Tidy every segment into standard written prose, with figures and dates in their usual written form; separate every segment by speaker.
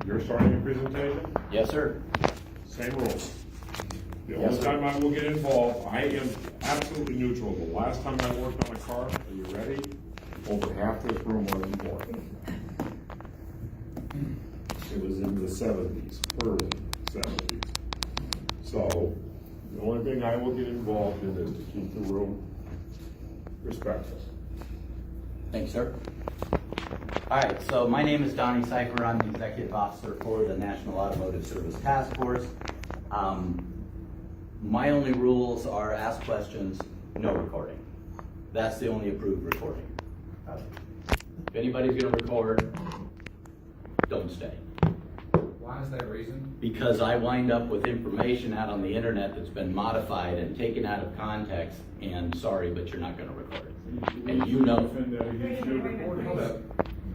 Speaker 1: You're starting your presentation?
Speaker 2: Yes, sir.
Speaker 1: Same rules. The
Speaker 2: Yes,
Speaker 1: only
Speaker 2: sir.
Speaker 1: time I will get involved, I am absolutely neutral. The last time I worked on a car, are you ready? Over half this room wasn't born. It was in the 70s, early 70s. So, the only thing I will get involved in is to keep the room respectful.
Speaker 2: Thank you, sir. All right, so my name is Donnie Cipher. I'm the executive officer for the National Automotive Service Task Force. My only rules are ask questions, no recording. That's the only approved recording. If anybody's gonna record, don't stay.
Speaker 3: Why is that reason?
Speaker 2: Because I wind up with information out on the internet that's been modified and taken out of context, and sorry, but you're not gonna record it. And you know.
Speaker 3: Hold up.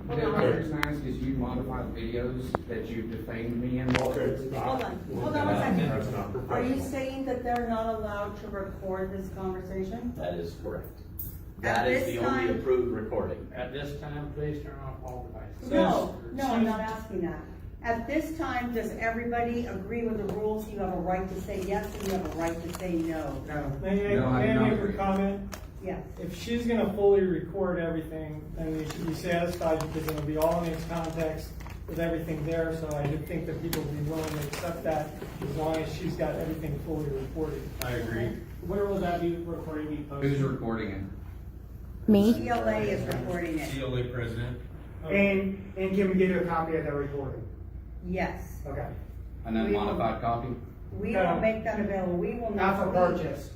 Speaker 3: The reason I ask is you modified videos that you defamed me in.
Speaker 1: Okay.
Speaker 4: Hold on one second.
Speaker 1: That's not
Speaker 4: Are you
Speaker 1: professional.
Speaker 4: saying that they're not allowed to record this conversation?
Speaker 2: That is correct.
Speaker 4: At
Speaker 2: That is
Speaker 4: this
Speaker 2: the only
Speaker 4: time-
Speaker 2: approved recording.
Speaker 3: At this time, please turn off all devices.
Speaker 4: No, I'm not asking that. At this time, does everybody agree with the rules? You have a right to say yes and you have a right to say no.
Speaker 3: No.
Speaker 5: May
Speaker 3: No, I
Speaker 5: I
Speaker 3: do not
Speaker 5: make a
Speaker 3: agree.
Speaker 5: comment?
Speaker 4: Yes.
Speaker 5: If she's gonna fully record everything, then we should be satisfied because it'll be all in its context with everything there, so I would think that people will be willing to accept that as long as she's got everything fully recorded.
Speaker 3: I agree.
Speaker 5: Where will that be recording be posted?
Speaker 3: Who's recording it?
Speaker 6: Me?
Speaker 4: CLA is recording it.
Speaker 3: CLA president.
Speaker 5: And can we get a copy of that recording?
Speaker 4: Yes.
Speaker 5: Okay.
Speaker 3: And then modified copy?
Speaker 4: We
Speaker 5: No.
Speaker 4: will make that available. We will
Speaker 5: Not
Speaker 4: not.
Speaker 5: for purchase.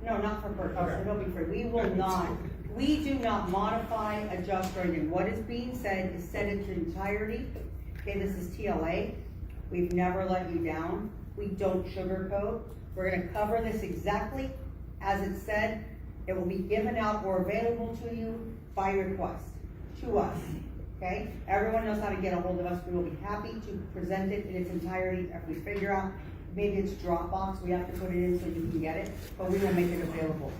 Speaker 4: No, not for purchase.
Speaker 5: Okay.
Speaker 4: It'll be free. We will not, we do not modify, adjust, or anything. What is being said is said in its entirety. Okay, this is TLA. We've never let you down. We don't sugarcoat. We're gonna cover this exactly as it said. It will be given out or available to you by request, to us, okay? Everyone knows how to get a hold of us. We will be happy to present it in its entirety. If we figure out, maybe it's Dropbox, we have to put it in so you can get it, but we will make it available.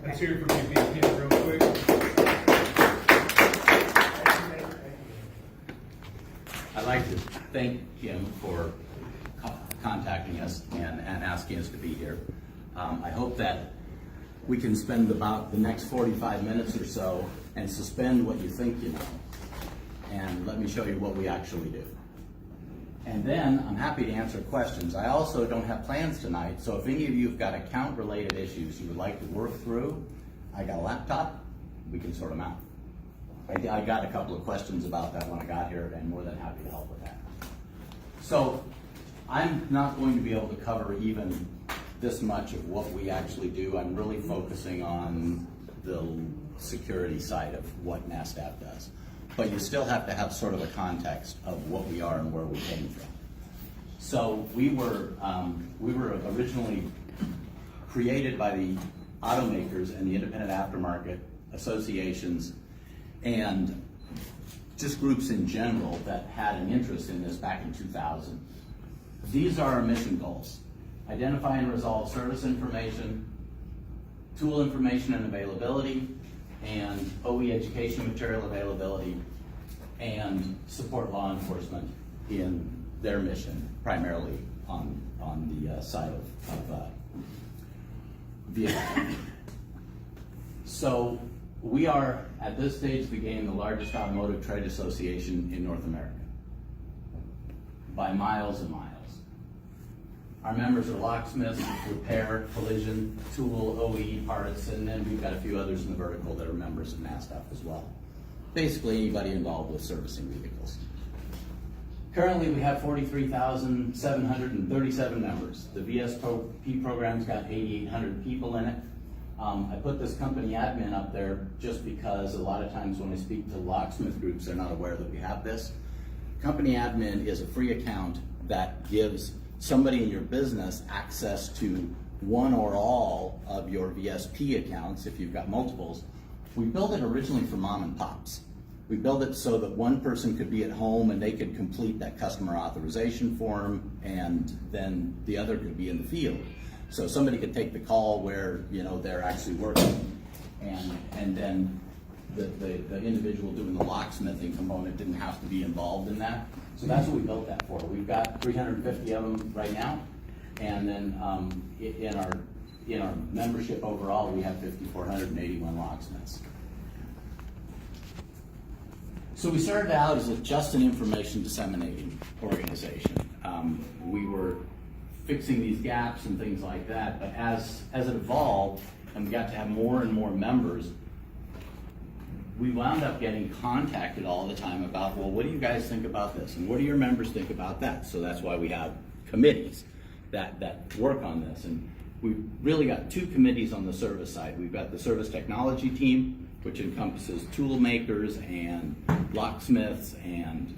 Speaker 3: Let's
Speaker 4: Okay?
Speaker 3: hear it from you, VP, real quick.
Speaker 2: I'd like to thank him for contacting us and asking us to be here. I hope that we can spend about the next 45 minutes or so and suspend what you think you know, and let me show you what we actually do. And then I'm happy to answer questions. I also don't have plans tonight, so if any of you have got account-related issues you would like to work through, I got a laptop, we can sort them out. I got a couple of questions about that when I got here, and more than happy to help with that. So I'm not going to be able to cover even this much of what we actually do. I'm really focusing on the security side of what NASTF does. But you still have to have sort of a context of what we are and where we came from. So we were originally created by the automakers and the independent aftermarket associations and just groups in general that had an interest in this back in 2000. These are our mission goals: identify and resolve service information, tool information and availability, and OE education material availability, and support law enforcement in their mission, primarily on the side of vehicle. So we are, at this stage of the game, the largest automotive trade association in North America, by miles and miles. Our members are locksmiths, repair, collision, tool, OE, parts, and then we've got a few others in the vertical that are members of NASTF as well. Basically, anybody involved with servicing vehicles. Currently, we have 43,737 members. The VSP program's got 8,800 people in it. I put this company admin up there just because a lot of times when I speak to locksmith groups, they're not aware that we have this. Company admin is a free account that gives somebody in your business access to one or all of your VSP accounts if you've got multiples. We built it originally for mom and pops. We built it so that one person could be at home and they could complete that customer authorization form, and then the other could be in the field. So somebody could take the call where they're actually working, and then the individual doing the locksmithing component didn't have to be involved in that. So that's what we built that for. We've got 350 of them right now, and then in our membership overall, we have 5,481 locksmiths. So we started out as just an information disseminating organization. We were fixing these gaps and things like that, but as it evolved and we got to have more and more members, we wound up getting contacted all the time about, well, what do you guys think about this? And what do your members think about that? So that's why we have committees that work on this. And we've really got two committees on the service side. We've got the service technology team, which encompasses tool makers and locksmiths and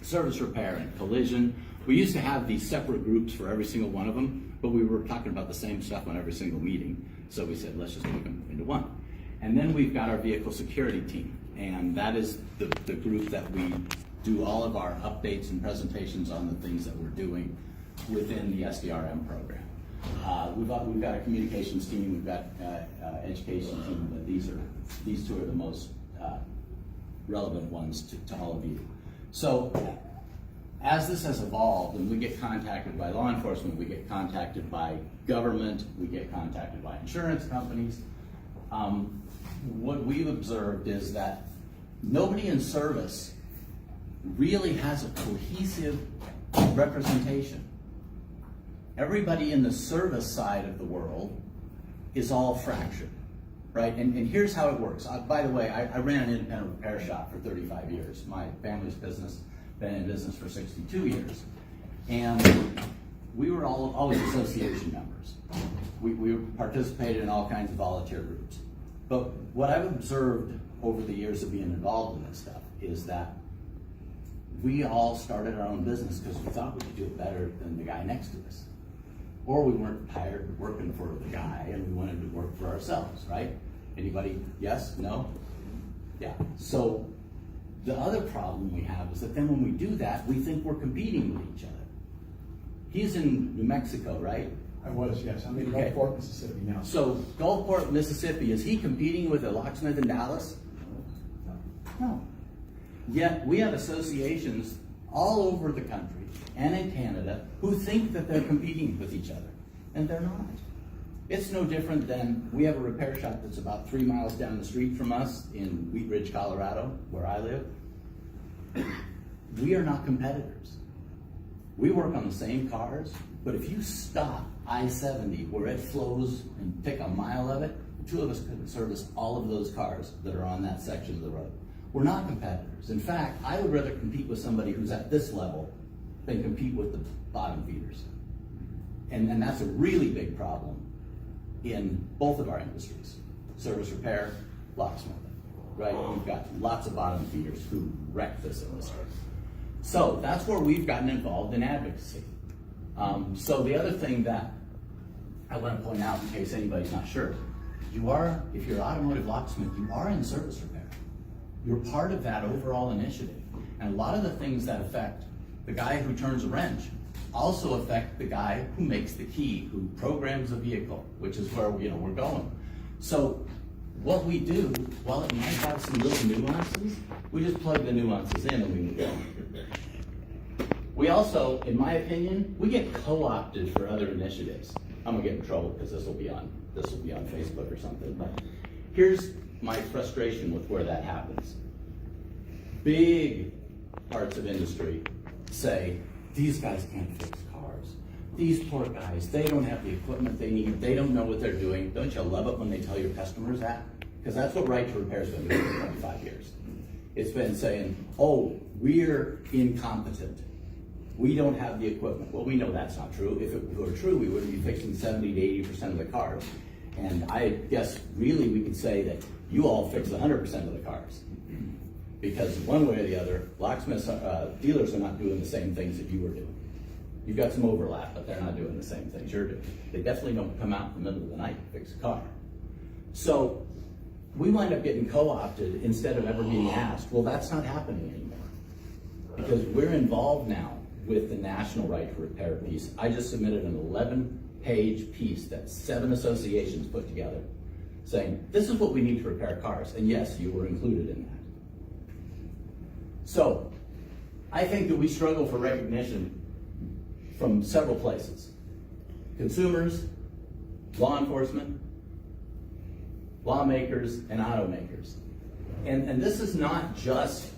Speaker 2: service repair and collision. We used to have these separate groups for every single one of them, but we were talking about the same stuff on every single meeting. So we said, let's just make them into one. And then we've got our vehicle security team, and that is the group that we do all of our updates and presentations on the things that we're doing within the SDRM program. We've got a communications team, we've got education team, but these two are the most relevant ones to all of you. So as this has evolved, and we get contacted by law enforcement, we get contacted by government, we get contacted by insurance companies, what we've observed is that nobody in service really has a cohesive representation. Everybody in the service side of the world is all fractured, right? And here's how it works. By the way, I ran an independent repair shop for 35 years. My family's business, been in business for 62 years. And we were always association members. We participated in all kinds of volunteer groups. But what I've observed over the years of being involved in this stuff is that we all started our own business because we thought we could do it better than the guy next to us. Or we weren't tired of working for the guy and we wanted to work for ourselves, right? Anybody? Yes? No? Yeah. So the other problem we have is that then when we do that, we think we're competing with each other. He's in New Mexico, right?
Speaker 6: I was, yes. I'm in
Speaker 2: Okay.
Speaker 6: Gulfport, Mississippi now.
Speaker 2: So Gulfport, Mississippi, is he competing with a locksmith in Dallas? No. Yet we have associations all over the country and in Canada who think that they're competing with each other, and they're not. It's no different than we have a repair shop that's about 3 miles down the street from us in Wheat Ridge, Colorado, where I live. We are not competitors. We work on the same cars, but if you stop I-70 where it flows and pick a mile of it, the two of us could service all of those cars that are on that section of the road. We're not competitors. In fact, I would rather compete with somebody who's at this level than compete with the bottom feeders. And that's a really big problem in both of our industries, service repair, locksmithing, right? We've got lots of bottom feeders who wreck this industry. So that's where we've gotten involved in advocacy. So the other thing that I want to point out in case anybody's not sure, if you're an automotive locksmith, you are in service repair. You're part of that overall initiative. And a lot of the things that affect the guy who turns a wrench also affect the guy who makes the key, who programs the vehicle, which is where we're going. So what we do, while it might have some little nuances, we just plug the nuances in and we move on. We also, in my opinion, we get co-opted for other initiatives. I'm gonna get in trouble because this will be on Facebook or something, but here's my frustration with where that happens. Big parts of industry say, these guys can't fix cars. These poor guys, they don't have the equipment they need. They don't know what they're doing. Don't you love it when they tell your customers that? Because that's what Right to Repair's been doing for 25 years. It's been saying, oh, we're incompetent. We don't have the equipment. Well, we know that's not true. If it were true, we wouldn't be fixing 70 to 80% of the cars. And I guess really we could say that you all fix 100% of the cars. Because one way or the other, locksmiths, dealers are not doing the same things that you were doing. You've got some overlap, but they're not doing the same things you're doing. They definitely don't come out in the middle of the night to fix a car. So we wind up getting co-opted instead of ever being asked. Well, that's not happening anymore. Because we're involved now with the National Right to Repair piece. I just submitted an 11-page piece that 7 associations put together, saying, this is what we need to repair cars, and yes, you were included in that. So, I think that we struggle for recognition from several places. Consumers, law enforcement, lawmakers, and automakers. And this is not just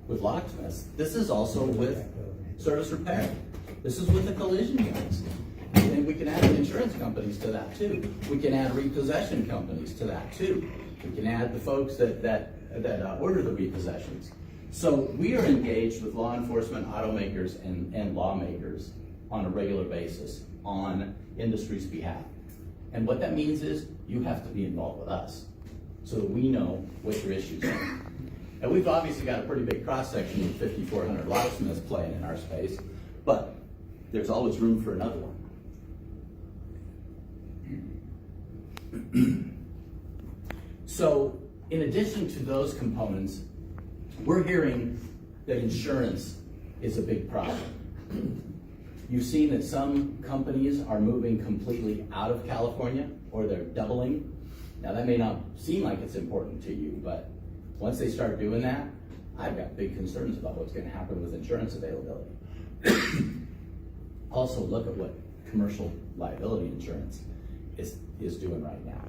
Speaker 2: with locksmiths, this is also with service repair. This is with the collision units. And we can add the insurance companies to that too. We can add repossession companies to that too. We can add the folks that order the repossessions. So we are engaged with law enforcement, automakers, and lawmakers on a regular basis on industry's behalf. And what that means is you have to be involved with us so that we know what your issues are. And we've obviously got a pretty big cross-section of 5,400 locksmiths playing in our space, but there's always room for another one. So, in addition to those components, we're hearing that insurance is a big problem. You've seen that some companies are moving completely out of California, or they're doubling. Now, that may not seem like it's important to you, but once they start doing that, I've got big concerns about what's going to happen with insurance availability. Also, look at what commercial liability insurance is doing right now.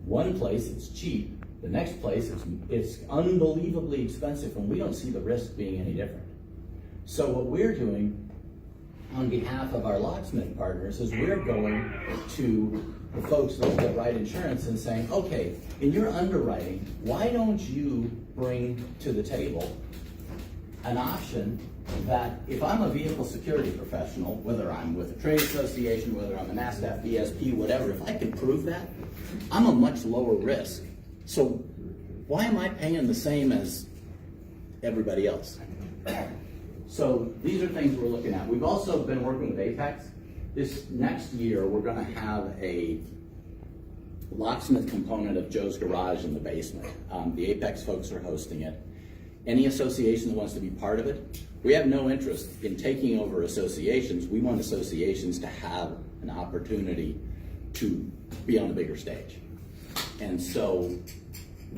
Speaker 2: One place it's cheap, the next place it's unbelievably expensive, and we don't see the risk being any different. So what we're doing on behalf of our locksmith partners is we're going to the folks that write insurance and saying, okay, in your underwriting, why don't you bring to the table an option that if I'm a vehicle security professional, whether I'm with a trade association, whether I'm a NASTF, BSP, whatever, if I can prove that, I'm a much lower risk. So why am I paying the same as everybody else? So these are things we're looking at. We've also been working with Apex. This next year, we're going to have a locksmith component of Joe's Garage in the basement. The Apex folks are hosting it. Any association that wants to be part of it, we have no interest in taking over associations. We want associations to have an opportunity to be on a bigger stage. And so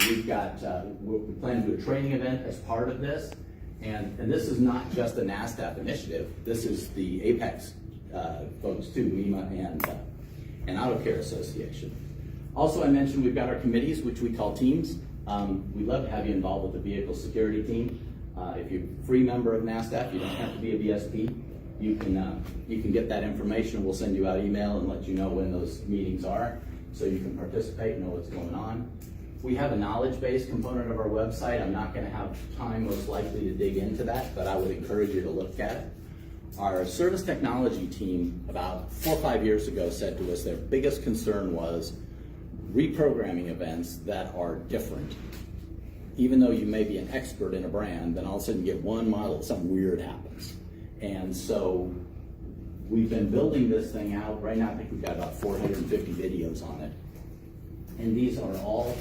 Speaker 2: we've got, we plan to do a training event as part of this. And this is not just a NASTF initiative. This is the Apex folks too, MEMA and Auto Care Association. Also, I mentioned we've got our committees, which we call teams. We'd love to have you involved with the vehicle security team. If you're a free member of NASTF, you don't have to be a VSP. You can get that information. We'll send you out email and let you know when those meetings are, so you can participate and know what's going on. We have a knowledge-based component of our website. I'm not going to have time, most likely, to dig into that, but I would encourage you to look at it. Our service technology team, about 4 or 5 years ago, said to us their biggest concern was reprogramming events that are different. Even though you may be an expert in a brand, then all of a sudden you get one model, something weird happens. And so we've been building this thing out. Right now, I think we've got about 450 videos on it. And these are all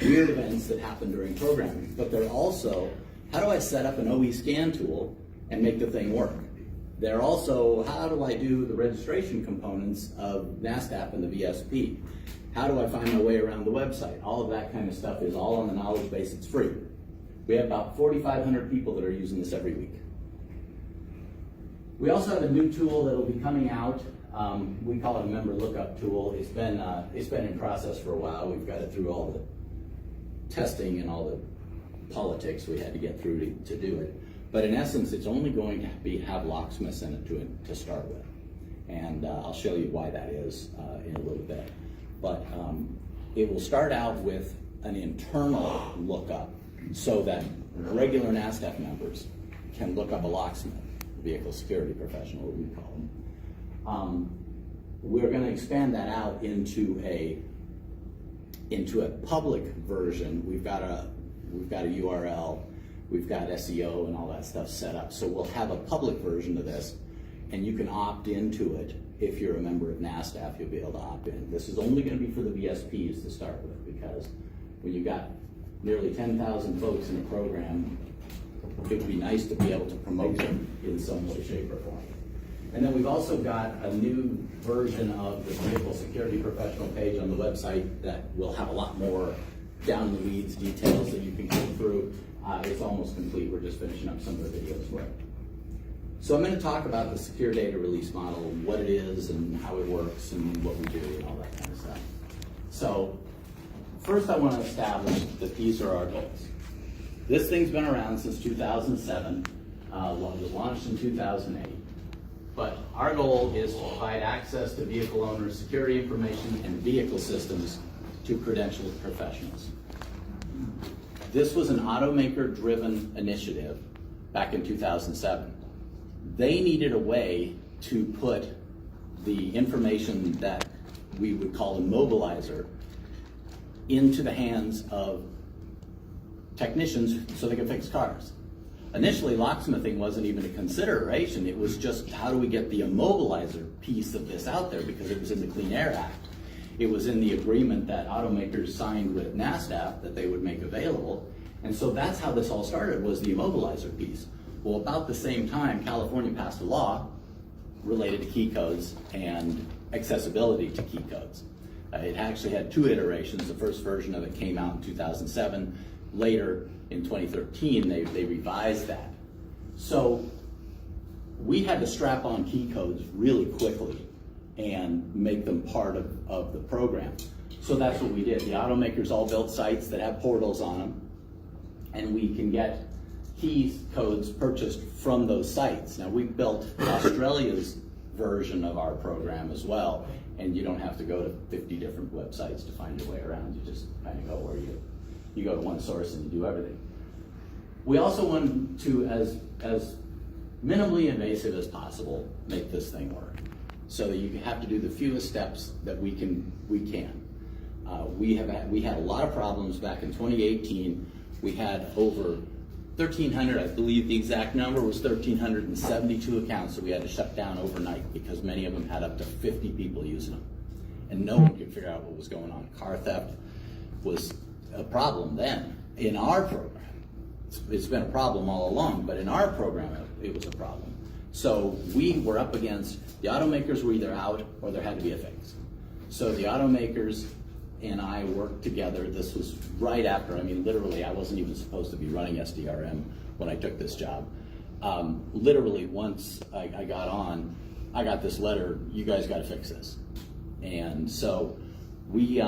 Speaker 2: weird events that happen during programming. But they're also, how do I set up an OE scan tool and make the thing work? They're also, how do I do the registration components of NASTF and the VSP? How do I find my way around the website? All of that kind of stuff is all on the knowledge base. It's free. We have about 4,500 people that are using this every week. We also have a new tool that will be coming out. We call it a member lookup tool. It's been in process for a while. We've got it through all the testing and all the politics we had to get through to do it. But in essence, it's only going to have locksmiths in it to start with. And I'll show you why that is in a little bit. But it will start out with an internal lookup so that regular NASTF members can look up a locksmith, a vehicle security professional, what we call them. We're going to expand that out into a public version. We've got a URL, we've got SEO and all that stuff set up. So we'll have a public version of this, and you can opt into it. If you're a member of NASTF, you'll be able to opt in. This is only going to be for the VSPs to start with, because when you've got nearly 10,000 folks in a program, it would be nice to be able to promote them in some way, shape, or form. And then we've also got a new version of the vehicle security professional page on the website that will have a lot more down the weeds details that you can go through. It's almost complete. We're just finishing up some of the videos for it. So I'm going to talk about the secure data release model, what it is and how it works and what we do and all that kind of stuff. So first I want to establish that these are our goals. This thing's been around since 2007, it was launched in 2008. But our goal is to provide access to vehicle owners' security information and vehicle systems to credentialed professionals. This was an automaker-driven initiative back in 2007. They needed a way to put the information that we would call a mobilizer into the hands of technicians so they could fix cars. Initially, locksmithing wasn't even a consideration. It was just, how do we get the immobilizer piece of this out there, because it was in the Clean Air Act. It was in the agreement that automakers signed with NASTF that they would make available. And so that's how this all started, was the immobilizer piece. Well, about the same time, California passed a law related to key codes and accessibility to key codes. It actually had two iterations. The first version of it came out in 2007. Later, in 2013, they revised that. So we had to strap on key codes really quickly and make them part of the program. So that's what we did. The automakers all built sites that have portals on them, and we can get key codes purchased from those sites. Now, we built Australia's version of our program as well, and you don't have to go to 50 different websites to find your way around. You just kind of go where you go to one source and you do everything. We also wanted to, as minimally invasive as possible, make this thing work, so that you have to do the fewest steps that we can. We had a lot of problems back in 2018. We had over 1,300, I believe the exact number was 1,372 accounts that we had to shut down overnight because many of them had up to 50 people using them, and no one could figure out what was going on. Car theft was a problem then in our program. It's been a problem all along, but in our program it was a problem. So we were up against, the automakers were either out or there had to be a fix. So the automakers and I worked together. This was right after, I mean, literally, I wasn't even supposed to be running SDRM when I took this job. Literally, once I got on, I got this letter, you guys got to fix this. And so we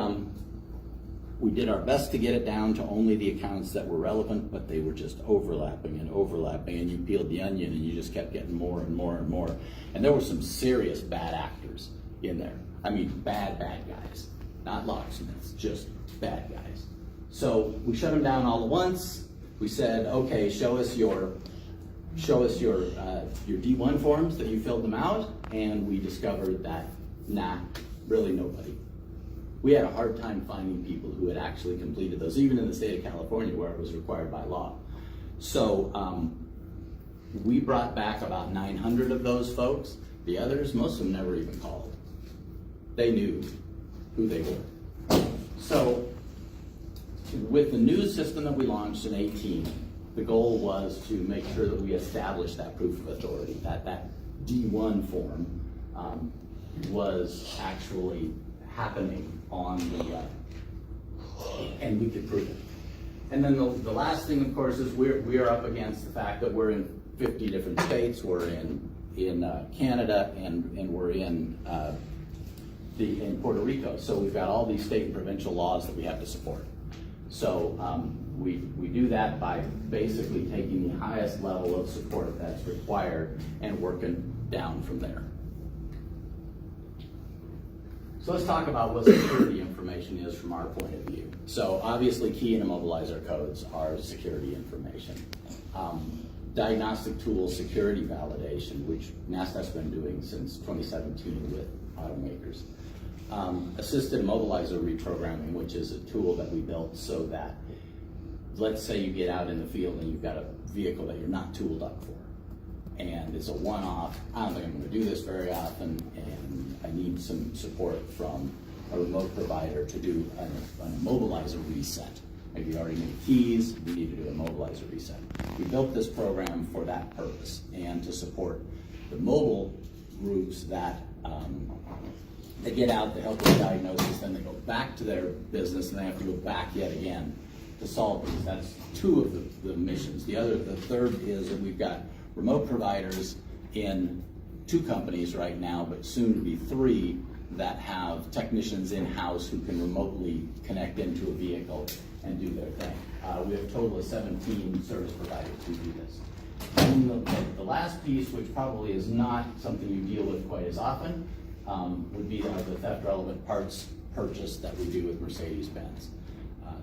Speaker 2: did our best to get it down to only the accounts that were relevant, but they were just overlapping, and you peeled the onion and you just kept getting more and more and more. And there were some serious bad actors in there. I mean, bad guys. Not locksmiths, just bad guys. So we shut them down all at once. We said, okay, show us your D1 forms that you filled them out, and we discovered that, nah, really nobody. We had a hard time finding people who had actually completed those, even in the state of California where it was required by law. So we brought back about 900 of those folks. The others, most of them never even called. They knew who they were. So with the new system that we launched in 18, the goal was to make sure that we established that proof of authority, that D1 form was actually happening on and we could prove it. And then the last thing, of course, is we are up against the fact that we're in 50 different states. We're in Canada, and we're in Puerto Rico. So we've got all these state and provincial laws that we have to support. So we do that by basically taking the highest level of support that's required and working down from there. So let's talk about what security information is from our point of view. So obviously key and immobilizer codes are security information. Diagnostic tool security validation, which NASTF's been doing since 2017 with automakers. Assisted immobilizer reprogramming, which is a tool that we built so that, let's say you get out in the field and you've got a vehicle that you're not tooled up for, and it's a one-off, I don't think I'm going to do this very often, and I need some support from a remote provider to do an immobilizer reset. Maybe you already made keys, we need to do a immobilizer reset. We built this program for that purpose and to support the mobile groups that, they get out, they help with diagnosis, then they go back to their business and they have to go back yet again to solve these. That's two of the missions. The third is that we've got remote providers in 2 companies right now, but soon to be 3 that have technicians in-house who can remotely connect into a vehicle and do their thing. We have a total of 17 service providers who do this. And the last piece, which probably is not something you deal with quite as often, would be the theft relevant parts purchase that we do with Mercedes-Benz.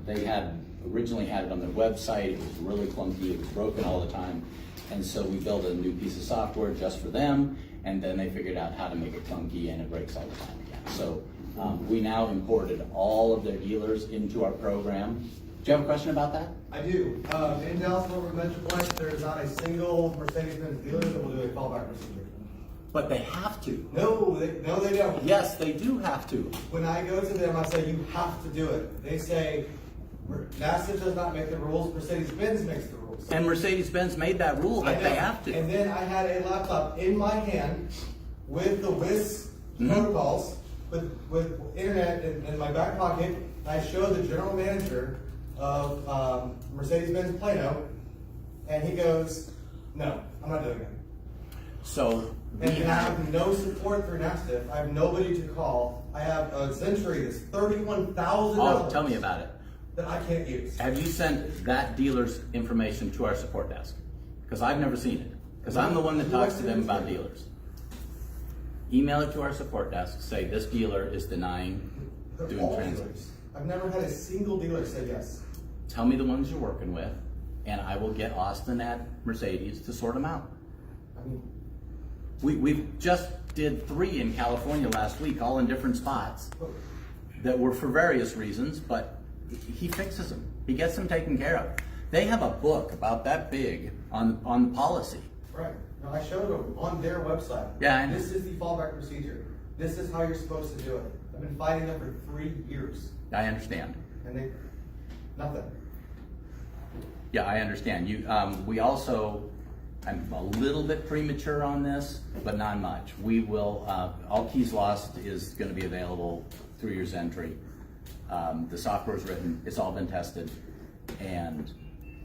Speaker 2: They had originally had it on their website. It was really clunky. It was broken all the time. And so we built a new piece of software just for them. And then they figured out how to make it clunky and it breaks all the time again. So we now imported all of their dealers into our program. Do you have a question about that?
Speaker 7: I do. In Dallas Fort Worth Metroplex, there is not a single Mercedes-Benz dealer that will do a callback procedure.
Speaker 2: But they have to.
Speaker 7: No, they don't.
Speaker 2: Yes, they do have to.
Speaker 7: When I go to them, I say, you have to do it. They say, NASTF does not make the rules, Mercedes-Benz makes the rules.
Speaker 2: And Mercedes-Benz made that rule that they have to.
Speaker 7: And then I had a laptop in my hand with the WIS protocols, with internet in my back pocket. I showed the general manager of Mercedes-Benz Plano, and he goes, no, I'm not doing it.
Speaker 2: So
Speaker 7: And I have no support for NASTF. I have nobody to call. I have a Century that's $31,000.
Speaker 2: Oh, tell me about it.
Speaker 7: That I can't use.
Speaker 2: Have you sent that dealer's information to our support desk? Because I've never seen it. Because I'm the one that talks to them about dealers. Email it to our support desk. Say this dealer is denying
Speaker 7: They're
Speaker 2: doing
Speaker 7: all
Speaker 2: transits.
Speaker 7: dealers. I've never had a single dealer say yes.
Speaker 2: Tell me the ones you're working with, and I will get Austin at Mercedes to sort them out.
Speaker 7: I mean,
Speaker 2: We just did 3 in California last week, all in different spots, that were for various reasons, but he fixes them. He gets them taken care of. They have a book about that big on the policy.
Speaker 7: right. No, I showed them on their website.
Speaker 2: Yeah, I know.
Speaker 7: This is the fallback procedure. This is how you're supposed to do it. I've been fighting them for 3 years,
Speaker 2: I understand.
Speaker 7: and they, nothing.
Speaker 2: Yeah, I understand. We also, I'm a little bit premature on this, but not much. We will, All Keys Lost is going to be available through your Zentry. The software is written, it's all been tested, and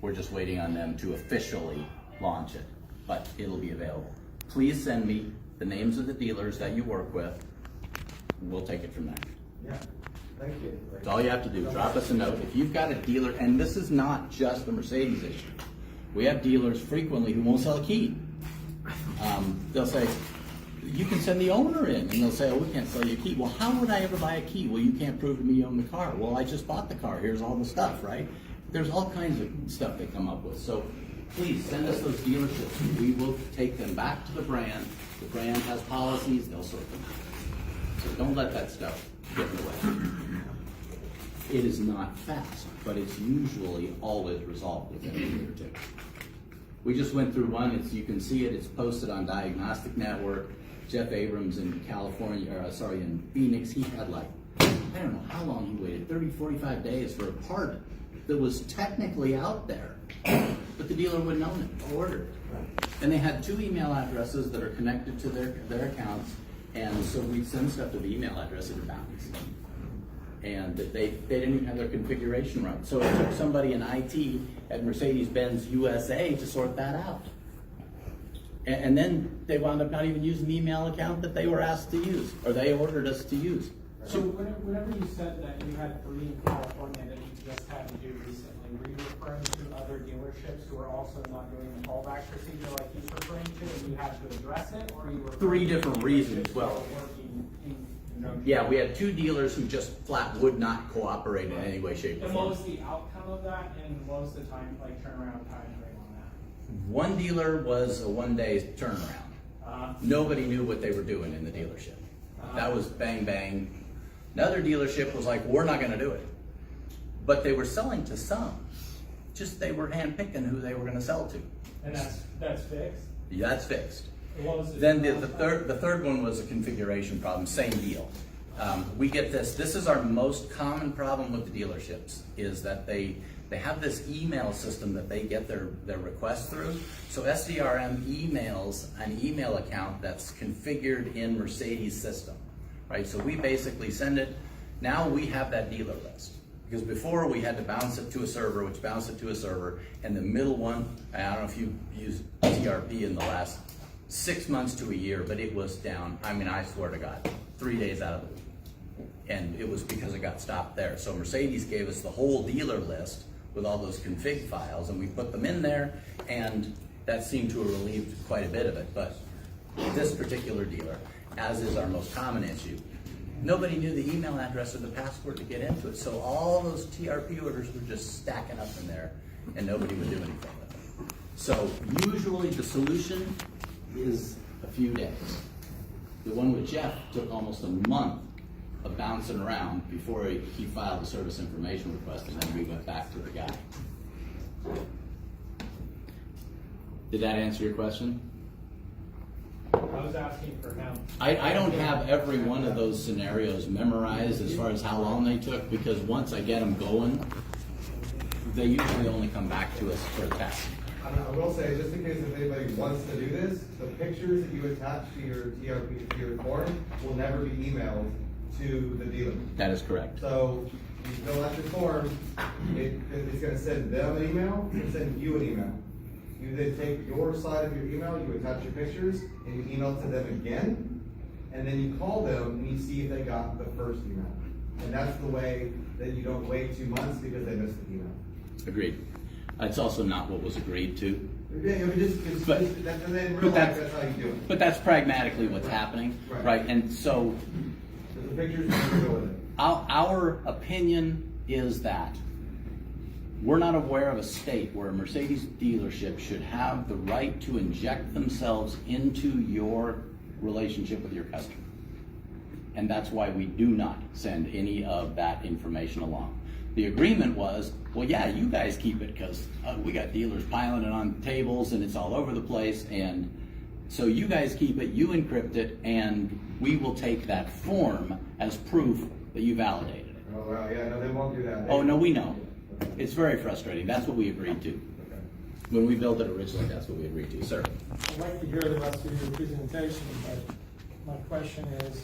Speaker 2: we're just waiting on them to officially launch it, but it'll be available. Please send me the names of the dealers that you work with. We'll take it from there.
Speaker 7: Yeah. Thank you.
Speaker 2: That's all you have to do. Drop us a note. If you've got a dealer, and this is not just the Mercedes issue. We have dealers frequently who won't sell a key. They'll say, you can send the owner in, and they'll say, oh, we can't sell you a key. Well, how would I ever buy a key? Well, you can't prove to me you own the car. Well, I just bought the car. Here's all the stuff, right? There's all kinds of stuff they come up with. So please send us those dealerships. We will take them back to the brand. The brand has policies. They'll sort them out. So don't let that stuff get in the way. It is not fast, but it's usually always resolved within a year or 2. We just went through one. You can see it. It's posted on Diagnostic Network. Jeff Abrams in in Phoenix, he had I don't know how long he waited, 30, 45 days for a part that was technically out there, but the dealer wouldn't own it or order it. And they had 2 email addresses that are connected to their accounts, and so we'd send stuff to the email address and it bounced. And they didn't even have their configuration right. So it took somebody in IT at Mercedes-Benz USA to sort that out. And then they wound up not even using the email account that they were asked to use, or they ordered us to use.
Speaker 5: So whenever you said that you had 3 in California that you just had to do recently, were you referring to other dealerships who are also not doing the callback procedure like he's referring to, and you had to address it, or you were
Speaker 2: 3 different reasons. Well, yeah, we had 2 dealers who just flat would not cooperate in any way, shape, or
Speaker 5: And
Speaker 2: form.
Speaker 5: what was the outcome of that, and what was the time, turnaround time frame on that?
Speaker 2: One dealer was a 1-day turnaround. Nobody knew what they were doing in the dealership. That was bang, bang. Another dealership was like, we're not going to do it. But they were selling to some. Just they were handpicking who they were going to sell to.
Speaker 5: And that's fixed?
Speaker 2: Yeah, that's fixed.
Speaker 5: What was
Speaker 2: Then the third one was a configuration problem, same deal. We get this is our most common problem with the dealerships, is that they they have this email system that they get their requests through. So SDRM emails an email account that's configured in Mercedes system, right? So we basically send it. Now we have that dealer list. Because before we had to bounce it to a server, which bounced it to a server, and the middle one, I don't know if you've used TRP in the last 6 months to a year, but it was down, I mean, I swear to God, 3 days out of the week. And it was because it got stopped there. So Mercedes gave us the whole dealer list with all those config files, and we put them in there, and that seemed to have relieved quite a bit of it. But this particular dealer, as is our most common issue, nobody knew the email address or the password to get into it. So all those TRP orders were just stacking up in there, and nobody would do anything with them. So usually the solution is a few days. The one with Jeff took almost a month of bouncing around before he filed the service information request, and then we went back to the guy. Did that answer your question?
Speaker 5: I was asking for him.
Speaker 2: I don't have every one of those scenarios memorized as far as how long they took, because once I get them going, they usually only come back to us for a test.
Speaker 7: I will say, just in case if anybody wants to do this, the pictures that you attach to your TRP, to your form, will never be emailed to the dealer.
Speaker 2: That is correct.
Speaker 7: So you fill out your form, it's gonna send them an email, and send you an email. You then take your side of your email, you attach your pictures, and you email to them again, and then you call them and you see if they got the first email. And that's the way that you don't wait 2 months because they missed the email.
Speaker 2: Agreed. It's also not what was agreed to.
Speaker 7: Yeah, I mean,
Speaker 2: But-
Speaker 7: and then in
Speaker 2: but
Speaker 7: real life,
Speaker 2: that's-
Speaker 7: that's how you do it.
Speaker 2: But that's pragmatically what's happening,
Speaker 7: Right.
Speaker 2: right? And so
Speaker 7: The pictures, you go with it.
Speaker 2: our opinion is that we're not aware of a state where a Mercedes dealership should have the right to inject themselves into your relationship with your customer. And that's why we do not send any of that information along. The agreement was, well, yeah, you guys keep it because we got dealers piling it on tables and it's all over the place. And so you guys keep it, you encrypt it, and we will take that form as proof that you validated it.
Speaker 7: Oh, well, yeah, no, they won't do that.
Speaker 2: Oh, no, we know. It's very frustrating. That's what we agreed to.
Speaker 7: Okay.
Speaker 2: When we built it originally, that's what we agreed to. Sir?
Speaker 5: I'd like to hear the rest of your presentation, but my question is,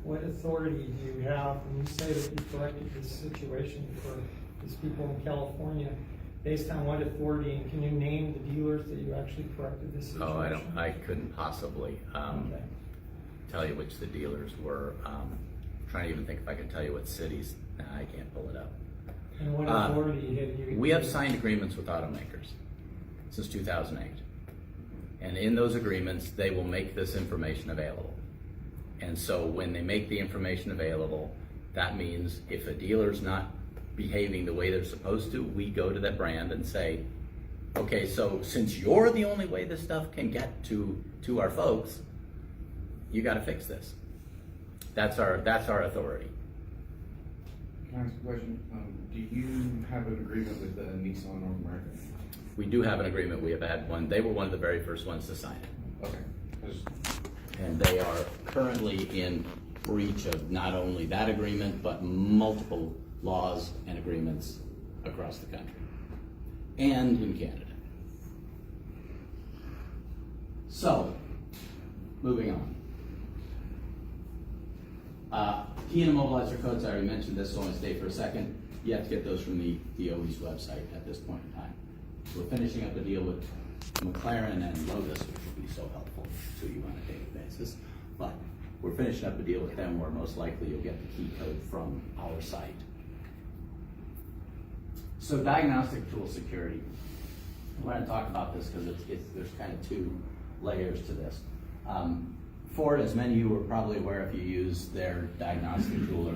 Speaker 5: what authority do you have when you say that you corrected this situation for these people in California? Based on what authority, and can you name the dealers that you actually corrected this situation?
Speaker 2: I couldn't possibly
Speaker 5: Okay.
Speaker 2: tell you which the dealers were. Trying to even think if I could tell you what cities. Nah, I can't pull it up.
Speaker 5: And what authority have you?
Speaker 2: We have signed agreements with automakers since 2008. And in those agreements, they will make this information available. And so when they make the information available, that means if a dealer's not behaving the way they're supposed to, we go to that brand and say, okay, so since you're the only way this stuff can get to our folks, you got to fix this. That's our authority.
Speaker 8: Can I ask a question? Do you have an agreement with Nissan North America?
Speaker 2: We do have an agreement. We have had one. They were one of the very first ones to sign it.
Speaker 8: Okay.
Speaker 2: And they are currently in breach of not only that agreement, but multiple laws and agreements across the country and in Canada. So, moving on. Key and immobilizer codes, I already mentioned this, so I want to stay for a second. You have to get those from the DOE's website at this point in time. We're finishing up a deal with McLaren and Lotus, which will be so helpful to you on a daily basis. But we're finishing up a deal with them where most likely you'll get the key code from our site. So diagnostic tool security. I want to talk about this because there's kind of two layers to this. Ford, as many of you are probably aware if you use their diagnostic tool or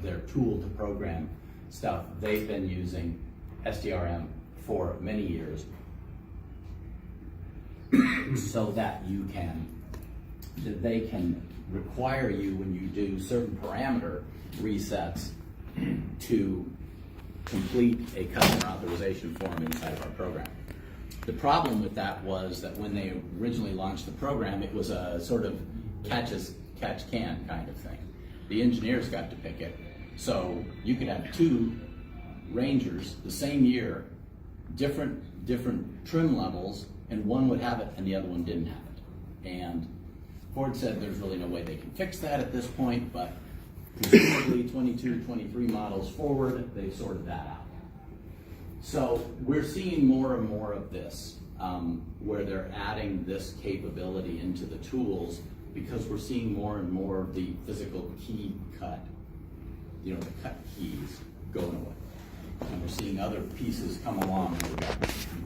Speaker 2: their tool to program stuff, they've been using SDRM for many years so that they can require you when you do certain parameter resets to complete a customer authorization form inside of our program. The problem with that was that when they originally launched the program, it was a sort of catch-can kind of thing. The engineers got to pick it, so you could have two Rangers the same year, different trim levels, and one would have it and the other one didn't have it. And Ford said there's really no way they can fix that at this point, but presumably 22, 23 models forward, they've sorted that out. So we're seeing more and more of this, where they're adding this capability into the tools, because we're seeing more and more of the physical key cut, the cut keys going away. And we're seeing other pieces come along. We've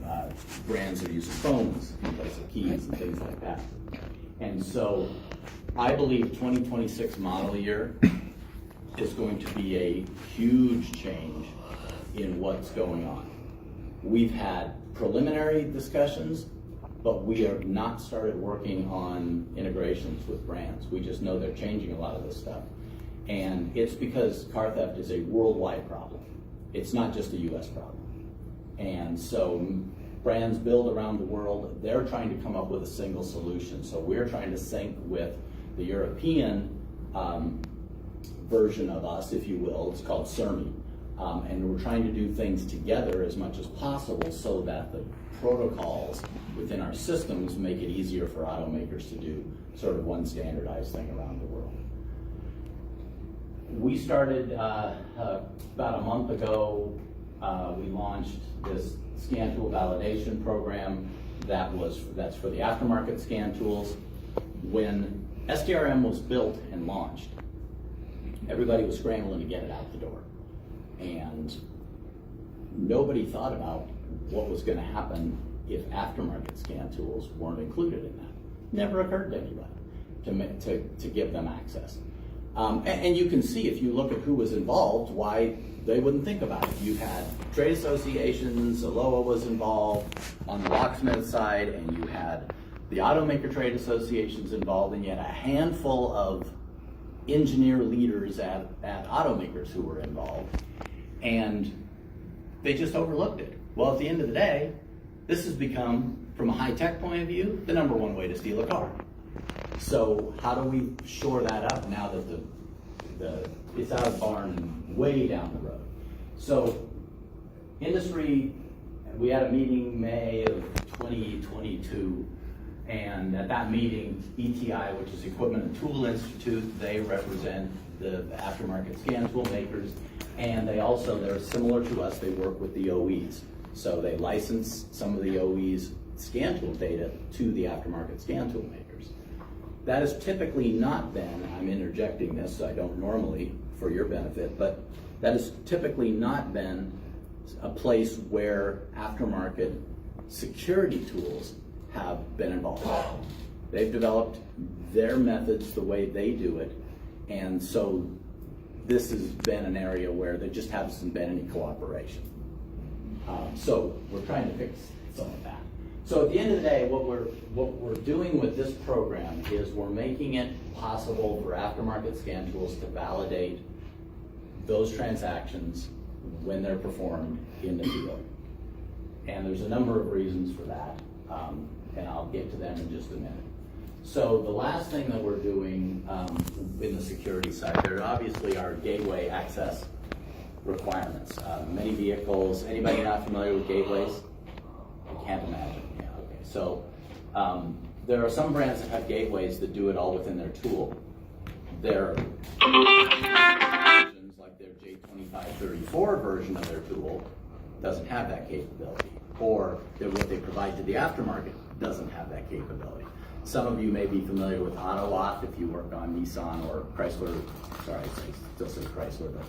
Speaker 2: got brands that are using phones in place of keys and things like that. And so I believe 2026 model year is going to be a huge change in what's going on. We've had preliminary discussions, but we have not started working on integrations with brands. We just know they're changing a lot of this stuff. And it's because car theft is a worldwide problem. It's not just a US problem. And so brands build around the world, they're trying to come up with a single solution. So we're trying to sync with the European version of us, if you will. It's called CERMI. And we're trying to do things together as much as possible so that the protocols within our systems make it easier for automakers to do sort of one standardized thing around the world. We started about a month ago, we launched this scan tool validation program that's for the aftermarket scan tools. When SDRM was built and launched, everybody was scrambling to get it out the door. And nobody thought about what was going to happen if aftermarket scan tools weren't included in that. Never occurred to anybody to give them access. And you can see, if you look at who was involved, why they wouldn't think about it. You had trade associations, Aloha was involved on the locksmith side, and you had the automaker trade associations involved, and you had a handful of engineer leaders at automakers who were involved. And they just overlooked it. Well, at the end of the day, this has become, from a high-tech point of view, the #1 way to steal a car. So how do we shore that up now that it's out of the barn and way down the road? So industry, we had a meeting May of 2022, and at that meeting, ETI, which is Equipment and Tool Institute, they represent the aftermarket scan tool makers, and they're similar to us, they work with the OEs. So they license some of the OEs' scan tool data to the aftermarket scan tool makers. That has typically not been, I'm interjecting this, so I don't normally, for your benefit, but that has typically not been a place where aftermarket security tools have been involved. They've developed their methods the way they do it, and so this has been an area where there just hasn't been any cooperation. So we're trying to fix some of that. So at the end of the day, what we're doing with this program is we're making it possible for aftermarket scan tools to validate those transactions when they're performed in the field. And there's a number of reasons for that, and I'll get to them in just a minute. So the last thing that we're doing in the security side, there obviously are gateway access requirements. Many vehicles, anybody not familiar with gateways? I can't imagine. Yeah, okay. So there are some brands that have gateways that do it all within their tool. Their versions, like their J2534 version of their tool, doesn't have that capability. Or what they provide to the aftermarket doesn't have that capability. Some of you may be familiar with AutoAuth if you work on Nissan or Chrysler, sorry, I still say Chrysler, but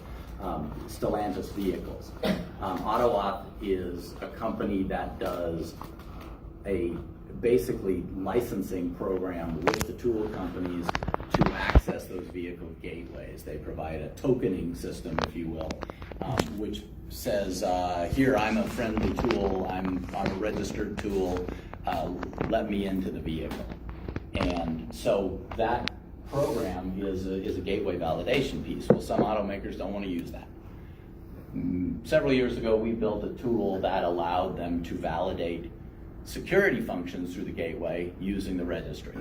Speaker 2: Stellantis vehicles. AutoAuth is a company that does a basically licensing program with the tool companies to access those vehicle gateways. They provide a tokening system, if you will, which says, here, I'm a friendly tool, I'm a registered tool, let me into the vehicle. And so that program is a gateway validation piece. Well, some automakers don't want to use that. Several years ago, we built a tool that allowed them to validate security functions through the gateway using the registry.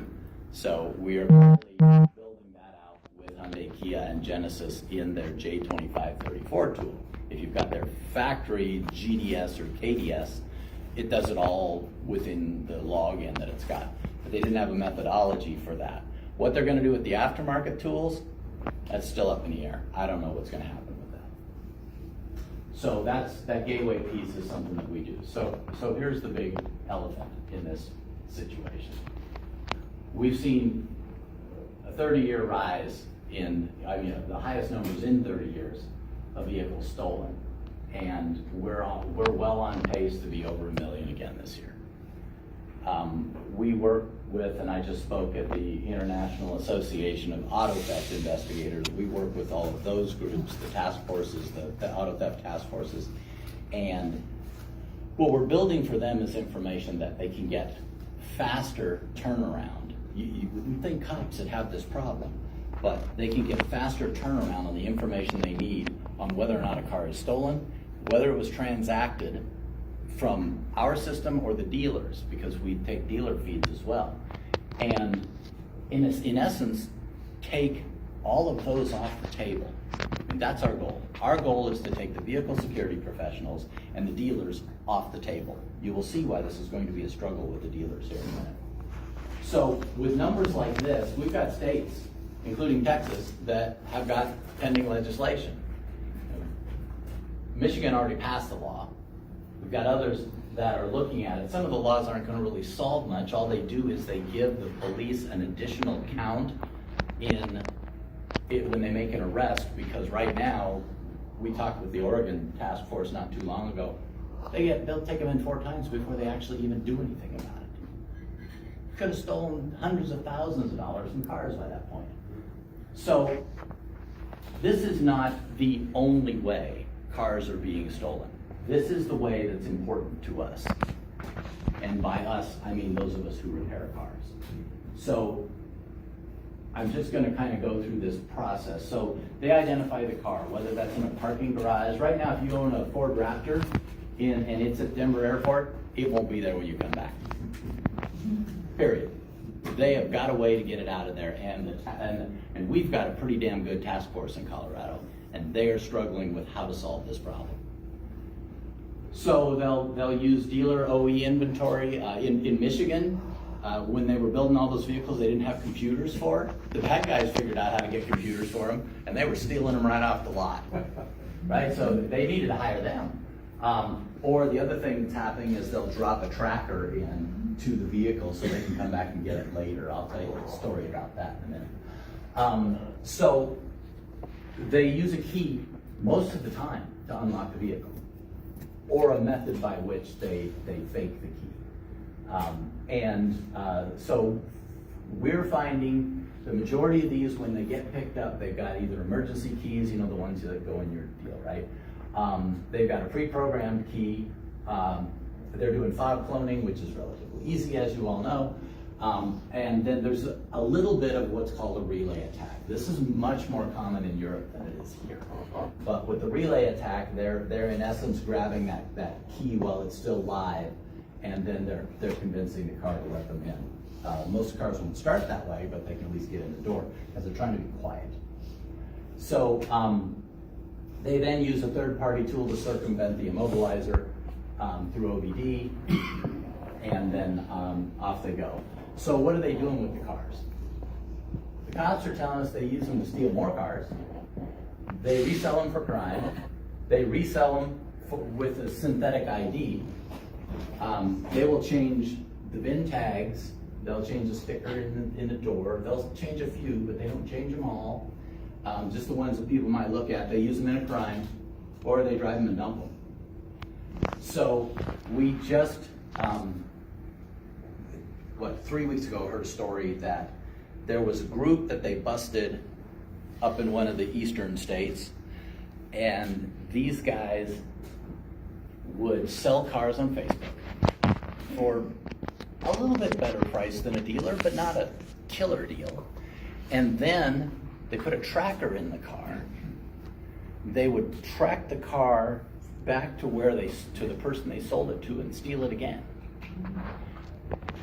Speaker 2: So we are currently building that out with Hyundai, Kia, and Genesis in their J2534 tool. If you've got their factory GDS or KDS, it does it all within the login that it's got. But they didn't have a methodology for that. What they're gonna do with the aftermarket tools, that's still up in the air. I don't know what's gonna happen with that. So that gateway piece is something that we do. So here's the big elephant in this situation. We've seen a 30-year rise in, the highest numbers in 30 years of vehicles stolen. And we're well on pace to be over 1 million again this year. We work with, and I just spoke at the International Association of Auto Theft Investigators. We work with all of those groups, the task forces, the auto theft task forces. And what we're building for them is information that they can get faster turnaround. You wouldn't think cops would have this problem, but they can get faster turnaround on the information they need on whether or not a car is stolen, whether it was transacted from our system or the dealers, because we take dealer feeds as well. And in essence, take all of those off the table. And that's our goal. Our goal is to take the vehicle security professionals and the dealers off the table. You will see why this is going to be a struggle with the dealers here in a minute. So with numbers like this, we've got states, including Texas, that have got pending legislation. Michigan already passed the law. We've got others that are looking at it. Some of the laws aren't going to really solve much. All they do is they give the police an additional count in it when they make an arrest, because right now, we talked with the Oregon task force not too long ago, they'll take them in 4 times before they actually even do anything about it. Could have stolen hundreds of thousands of dollars in cars by that point. So this is not the only way cars are being stolen. This is the way that's important to us. And by us, I mean those of us who repair cars. So I'm just going to kind of go through this process. So they identify the car, whether that's in a parking garage. Right now, if you own a Ford Raptor and it's at Denver Airport, it won't be there when you come back. Period. They have got a way to get it out of there, and we've got a pretty damn good task force in Colorado, and they are struggling with how to solve this problem. So they'll use dealer OE inventory. In Michigan, when they were building all those vehicles they didn't have computers for, the bad guys figured out how to get computers for them, and they were stealing them right off the lot, right? So they needed to hire them. Or the other thing that's happening is they'll drop a tracker in to the vehicle so they can come back and get it later. I'll tell you a story about that in a minute. So they use a key most of the time to unlock the vehicle, or a method by which they fake the key. So we're finding the majority of these, when they get picked up, they've got either emergency keys, the ones that go in your deal, right? They've got a pre-programmed key. They're doing fob cloning, which is relatively easy, as you all know. And then there's a little bit of what's called a relay attack. This is much more common in Europe than it is here. But with the relay attack, they're in essence grabbing that key while it's still live, and then they're convincing the car to let them in. Most cars won't start that way, but they can at least get in the door because they're trying to be quiet. So they then use a third-party tool to circumvent the immobilizer through OBD, and then off they go. So what are they doing with the cars? The cops are telling us they use them to steal more cars. They resell them for crime. They resell them with a synthetic ID. They will change the VIN tags. They'll change the sticker in the door. They'll change a few, but they don't change them all. Just the ones that people might look at. They use them in a crime, or they drive them and dump them. So we just, 3 weeks ago, heard a story that there was a group that they busted up in one of the eastern states, and these guys would sell cars on Facebook for a little bit better price than a dealer, but not a killer deal. And then they put a tracker in the car. They would track the car back to to the person they sold it to and steal it again.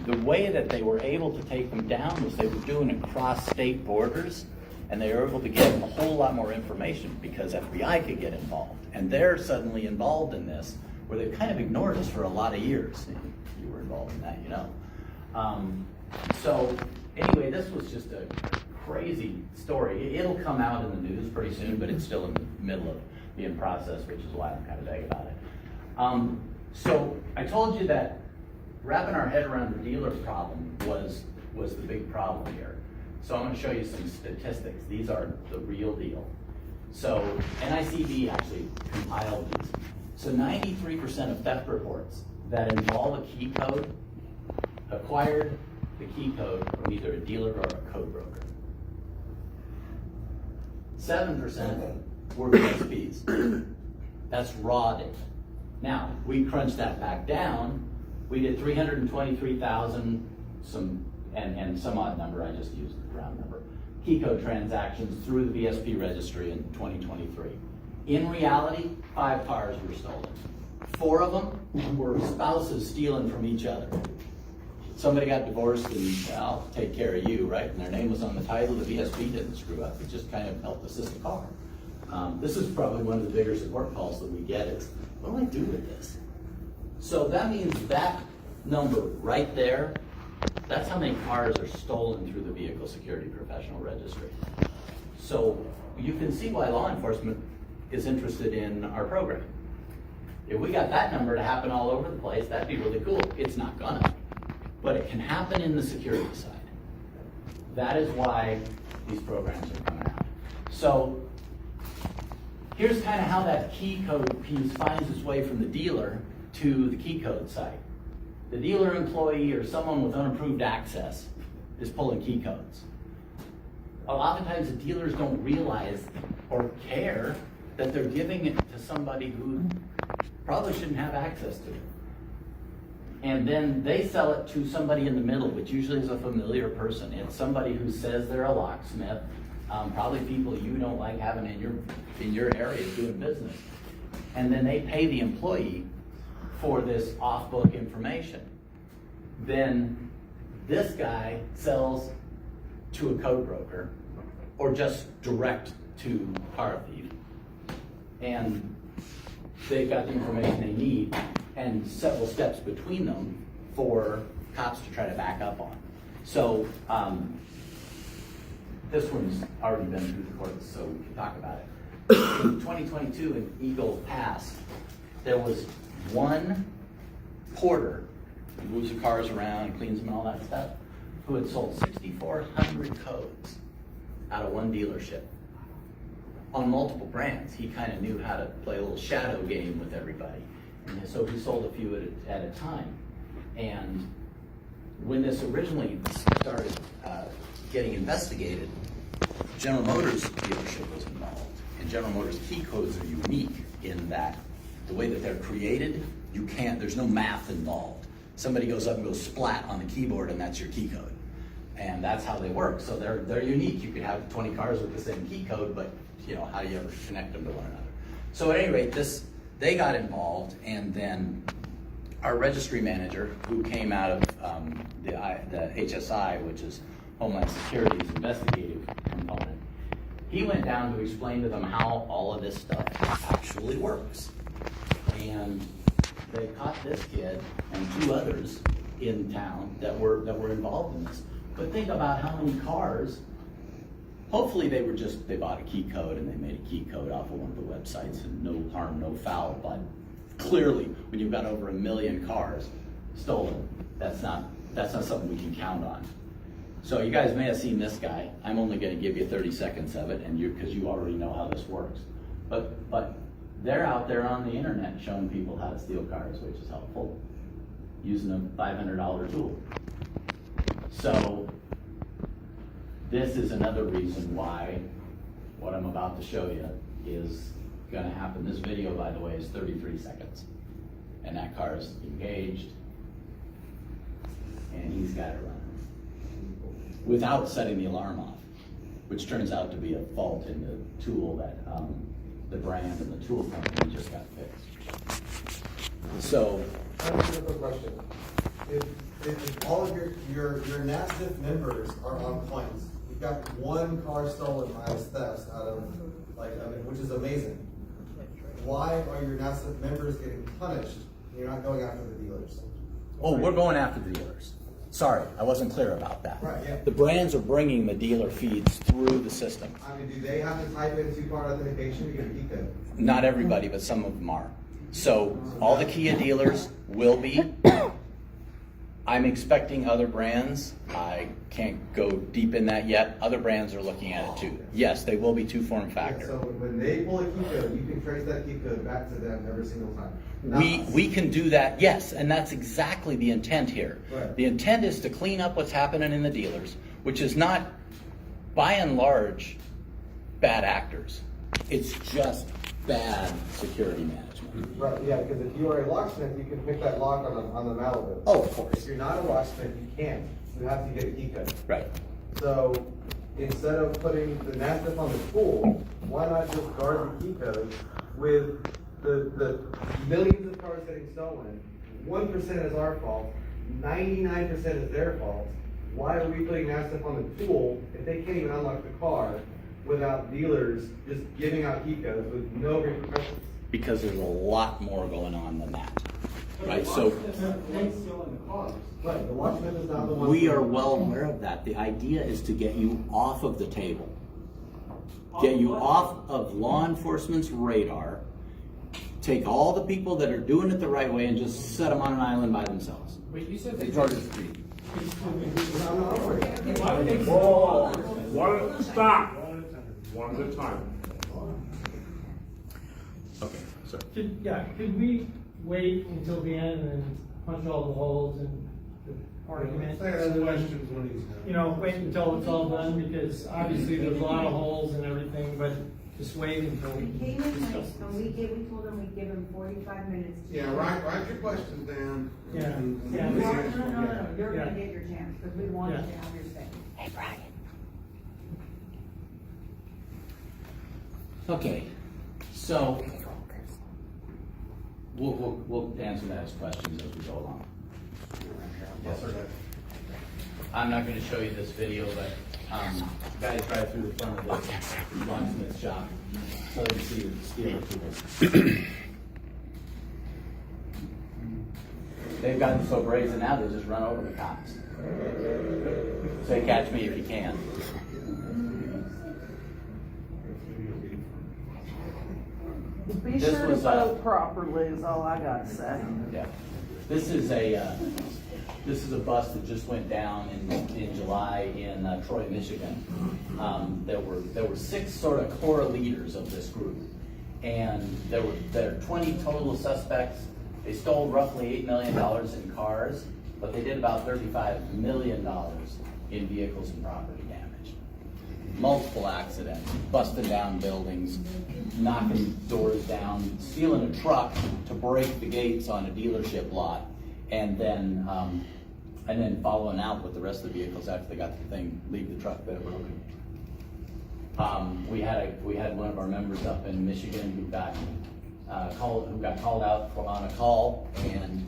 Speaker 2: The way that they were able to take them down was they were doing it across state borders, And they were able to get a whole lot more information because FBI could get involved. And they're suddenly involved in this, where they've kind of ignored us for a lot of years. You were involved in that, you know. So anyway, this was just a crazy story. It'll come out in the news pretty soon, but it's still in the middle of being processed, which is why I'm kind of vague about it. So I told you that wrapping our head around the dealer problem was the big problem here. So I'm going to show you some statistics. These are the real deal. So NICB actually compiled these. So 93% of theft reports that involve a key code acquired the key code from either a dealer or a code broker. 7% were VSPs. That's raw data. Now, we crunched that back down. We did 323,000 and some odd number, I just used the round number, key code transactions through the VSP registry in 2023. In reality, 5 cars were stolen. 4 of them were spouses stealing from each other. Somebody got divorced and, well, I'll take care of you, right? And their name was on the title. The VSP didn't screw up. It just kind of helped assist the car. This is probably one of the bigger support calls that we get is, what do I do with this? So that means that number right there, that's how many cars are stolen through the Vehicle Security Professional Registry. So you can see why law enforcement is interested in our program. If we got that number to happen all over the place, that'd be really cool. It's not gonna, but it can happen in the security side. That is why these programs are coming out. So here's kind of how that key code piece finds its way from the dealer to the key code site. The dealer employee or someone with unapproved access is pulling key codes. A lot of times the dealers don't realize or care that they're giving it to somebody who probably shouldn't have access to it. And then they sell it to somebody in the middle, which usually is a familiar person. It's somebody who says they're a locksmith, probably people you don't like having in your area doing business. And then they pay the employee for this off-book information. Then this guy sells to a code broker or just direct to car thief. And they've got the information they need and several steps between them for cops to try to back up on. So this one's already been through the courts, so we can talk about it. In 2022 in Eagle Pass, there was one porter who moves the cars around, cleans them and all that stuff, who had sold 6,400 codes out of one dealership on multiple brands. He kind of knew how to play a little shadow game with everybody. And so he sold a few at a time. And when this originally started getting investigated, General Motors dealership was involved. And General Motors key codes are unique in that the way that they're created, there's no math involved. Somebody goes up and goes splat on the keyboard and that's your key code. And that's how they work. So they're unique. You could have 20 cars with the same key code, but how do you ever connect them to one another? So at any rate, they got involved, and then our registry manager, who came out of the HSI, which is Homeland Security's investigative component, he went down to explain to them how all of this stuff actually works. And they caught this kid and 2 others in town that were involved in this. But think about how many cars. Hopefully they bought a key code and they made a key code off of one of the websites and no harm, no foul. But clearly, when you've got over 1 million cars stolen, that's not something we can count on. So you guys may have seen this guy. I'm only going to give you 30 seconds of it, and because you already know how this works. But they're out there on the internet showing people how to steal cars, which is helpful, using a $500 tool. So this is another reason why what I'm about to show you is going to happen. This video, by the way, is 33 seconds. And that car is engaged, and he's got it running without setting the alarm off, which turns out to be a fault in the tool that the brand and the tool company just got fixed. So,
Speaker 7: I have a simple question. If all of your NASTF members are on points, got one car stolen minus thefts out of, like, I mean, which is amazing. Why are your NASTF members getting punished and you're not going after the dealers?
Speaker 2: Oh, we're going after the dealers. Sorry, I wasn't clear about that.
Speaker 7: Right, yeah.
Speaker 2: The brands are bringing the dealer feeds through the system.
Speaker 7: I mean, do they have to type in two-part authentication to get a key code?
Speaker 2: Not everybody, but some of them are. So all the Kia dealers will be. I'm expecting other brands. I can't go deep in that yet. Other brands are looking at it too. Yes, they will be two form
Speaker 7: Yeah,
Speaker 2: factor.
Speaker 7: so when they pull a key code, you can trace that key code back to them every single time. Not us.
Speaker 2: We can do that, yes, and that's exactly the intent here.
Speaker 7: Right.
Speaker 2: The intent is to clean up what's happening in the dealers, which is not, by and large, bad actors. It's just bad security management.
Speaker 7: Right, yeah, because if you are a locksmith, you can pick that lock on the Malibu.
Speaker 2: Oh, of course.
Speaker 7: If you're not a locksmith, you can't. You have to get a key code.
Speaker 2: Right.
Speaker 7: So instead of putting the NASTF on the tool, why not just guard the key code with the millions of cars getting stolen? 1% is our fault, 99% is their fault. Why are we putting NASTF on the tool if they can't even unlock the car without dealers just giving out key codes with no repercussions?
Speaker 2: Because there's a lot more going on than that. Right, so
Speaker 7: Right, the locksmith is not the one.
Speaker 2: we are well aware of that. The idea is to get you off of the table. Get you off of law enforcement's radar. Take all the people that are doing it the right way and just set them on an island by themselves.
Speaker 3: But you said
Speaker 8: They
Speaker 3: that.
Speaker 8: charge us a fee.
Speaker 1: Whoa, stop. One at a time.
Speaker 2: Okay, so.
Speaker 5: Could we wait until the end and then punch all the holes in the argument?
Speaker 6: questions when he's done.
Speaker 5: You know, wait until it's all done, because obviously there's a lot of holes and everything, but just wait until we
Speaker 4: He came in late,
Speaker 5: discuss
Speaker 4: and
Speaker 5: this.
Speaker 4: we told him we'd give him 45 minutes. to-
Speaker 6: Yeah, write your questions down.
Speaker 5: Yeah,
Speaker 6: and-
Speaker 5: yeah.
Speaker 6: and
Speaker 4: No,
Speaker 6: we'll
Speaker 4: no,
Speaker 6: answer
Speaker 4: no,
Speaker 6: them.
Speaker 4: no, no, you're
Speaker 5: Yeah.
Speaker 4: gonna get your chance, because we want you
Speaker 5: Yeah.
Speaker 4: to have your say.
Speaker 2: Hey, Brian. Okay, so we'll answer those questions as we go along. Yes, sir. I'm not gonna show you this video, but, guys drive through the front of the locksmith shop, so you can see the steel tools. They've gotten so brazen now, they just run over the cops. Say, catch me if you can.
Speaker 9: Be
Speaker 2: This
Speaker 9: sure to
Speaker 2: was,
Speaker 9: vote properly is all I gotta say.
Speaker 2: Yeah, this is a bus that just went down in July in Troy, Michigan. There were 6 sort of core leaders of this group, and there are 20 total suspects. They stole roughly $8 million in cars, but they did about $35 million in vehicles and property damage. Multiple accidents, busting down buildings, knocking doors down, stealing a truck to break the gates on a dealership lot, and then following out with the rest of the vehicles after they got the thing, leave the truck bed broken. We had one of our members up in Michigan who got called out on a call, and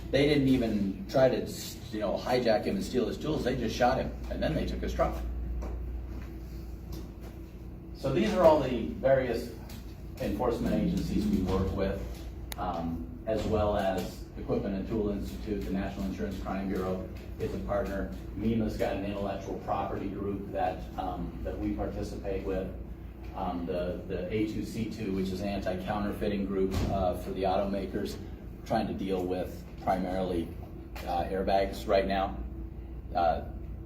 Speaker 2: they didn't even try to hijack him and steal his tools. They just shot him, and then they took his truck. So these are all the various enforcement agencies we work with, as well as Equipment and Tool Institute. The National Insurance Crime Bureau is a partner. MEMA's got an intellectual property group that we participate with. The A2C2, which is an anti-counterfeiting group for the automakers, trying to deal with primarily airbags right now. The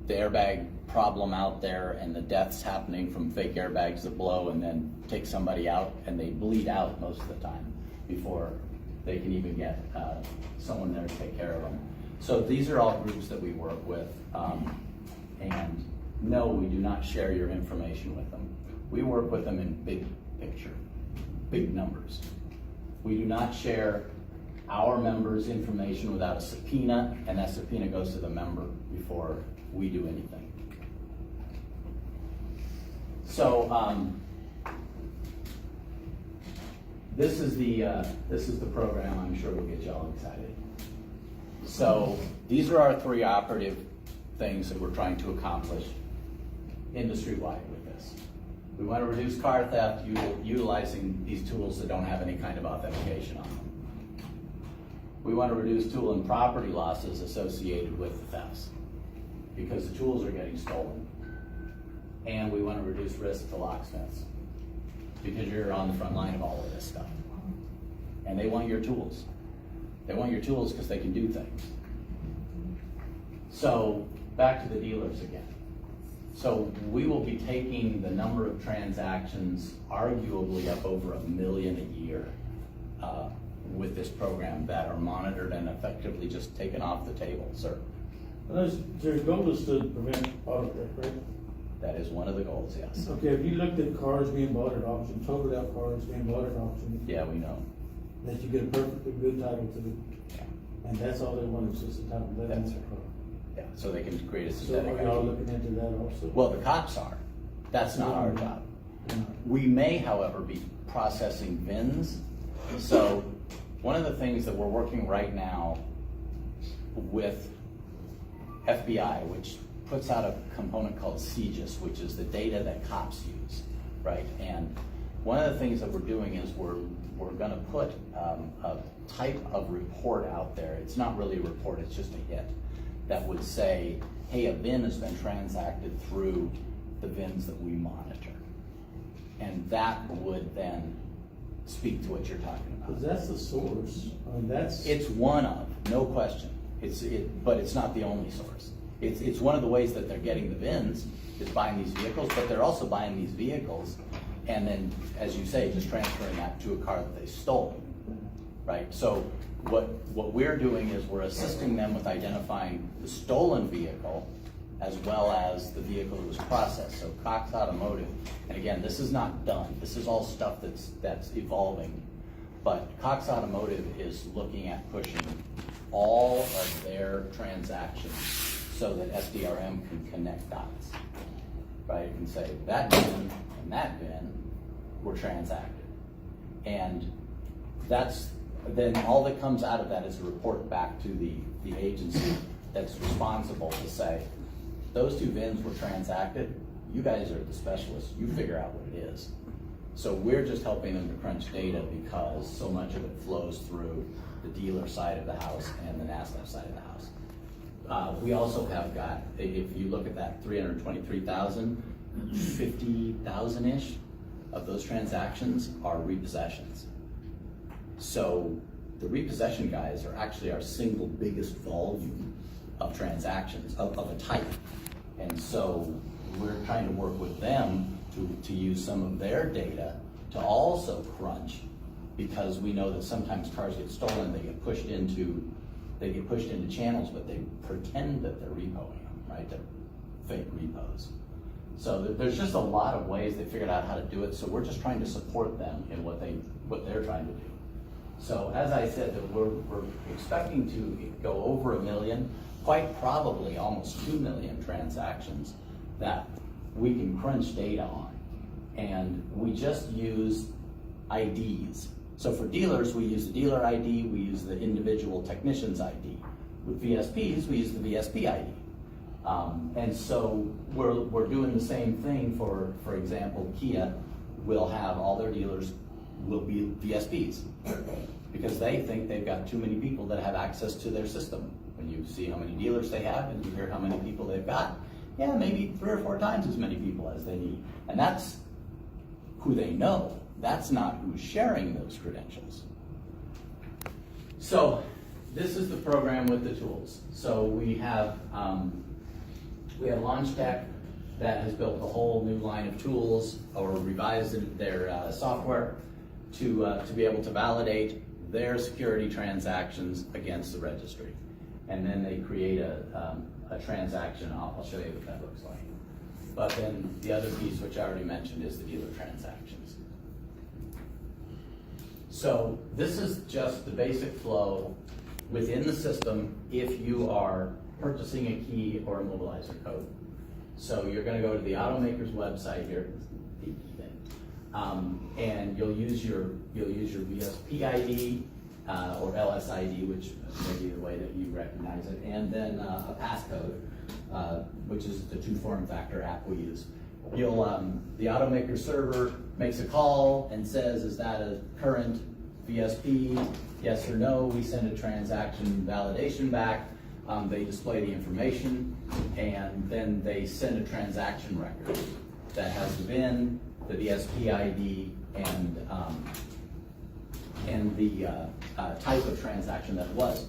Speaker 2: airbag problem out there and the deaths happening from fake airbags that blow and then take somebody out, and they bleed out most of the time before they can even get someone there to take care of them. So these are all groups that we work with, and no, we do not share your information with them. We work with them in big picture, big numbers. We do not share our members' information without a subpoena, and that subpoena goes to the member before we do anything. So this is the program. I'm sure will get y'all excited. So these are our 3 operative things that we're trying to accomplish. industry-wide with this. We want to reduce car theft utilizing these tools that don't have any kind of authentication on them. We want to reduce tool and property losses associated with the thefts because the tools are getting stolen. And we want to reduce risk to locksmiths because you're on the front line of all of this stuff. And they want your tools. They want your tools because they can do things. So back to the dealers again. So we will be taking the number of transactions arguably up over 1 million a year with this program that are monitored and effectively just taken off the table, sir.
Speaker 10: Your goal is to prevent auto theft, right?
Speaker 2: That is one of the goals, yes.
Speaker 10: Okay, have you looked at cars being bought at auction, totaled out cars being bought at auction?
Speaker 2: Yeah, we know.
Speaker 10: That you get a perfectly good title to, and that's all they want is just a title, that's
Speaker 2: That's
Speaker 10: the
Speaker 2: right.
Speaker 10: car.
Speaker 2: Yeah, so they can create a
Speaker 10: So
Speaker 2: synthetic
Speaker 10: are y'all
Speaker 2: ID.
Speaker 10: looking into that also?
Speaker 2: Well, the cops are. That's not our job. We may, however, be processing VINs. So one of the things that we're working right now with FBI, which puts out a component called CGIS, which is the data that cops use, right? And one of the things that we're doing is we're gonna put a type of report out there. It's not really a report, it's just a hit that would say, hey, a VIN has been transacted through the VINs that we monitor. And that would then speak to what you're talking about.
Speaker 10: Because that's the source, I mean, that's.
Speaker 2: It's one of, no question. But it's not the only source. It's one of the ways that they're getting the VINs is buying these vehicles, but they're also buying these vehicles and then, as you say, just transferring that to a car that they stole, right? So what we're doing is we're assisting them with identifying the stolen vehicle as well as the vehicle that was processed. So Cox Automotive, and again, this is not done. This is all stuff that's evolving. But Cox Automotive is looking at pushing all of their transactions so that SDRM can connect dots, right? It can say that VIN and that VIN were transacted. And then all that comes out of that is a report back to the agency that's responsible to say, those two VINs were transacted, you guys are the specialists, you figure out what it is. So we're just helping them to crunch data because so much of it flows through the dealer side of the house and the NASTF side of the house. We also have got, if you look at that 323,000, 50,000-ish of those transactions are repossessions. So the repossession guys are actually our single biggest volume of transactions of a type. And so we're trying to work with them to use some of their data to also crunch, because we know that sometimes cars get stolen, they get pushed into channels, but they pretend that they're repoing them, right? They're fake repos. So there's just a lot of ways they figured out how to do it. So we're just trying to support them in what they're trying to do. So as I said, that we're expecting to go over 1 million, quite probably almost 2 million transactions that we can crunch data on. And we just use IDs. So for dealers, we use the dealer ID, we use the individual technician's ID. With VSPs, we use the VSP ID. And so we're doing the same thing for example, Kia will have all their dealers will be VSPs because they think they've got too many people that have access to their system. When you see how many dealers they have and you hear how many people they've got, yeah, maybe 3 or 4 times as many people as they need. And that's who they know. That's not who's sharing those credentials. So this is the program with the tools. So we have Launch Tech that has built a whole new line of tools or revised their software to be able to validate their security transactions against the registry. And then they create a transaction. I'll show you what that looks like. But then the other piece, which I already mentioned, is the dealer transactions. So this is just the basic flow within the system if you are purchasing a key or a mobilizer code. So you're going to go to the automaker's website here, and you'll use your VSP ID or LSID, which may be the way that you recognize it, and then a passcode, which is the 2 form factor app we use. the automaker server makes a call and says, is that a current VSP? Yes or no. We send a transaction validation back. They display the information, and then they send a transaction record that has the VIN, the VSP ID, and the type of transaction that it was.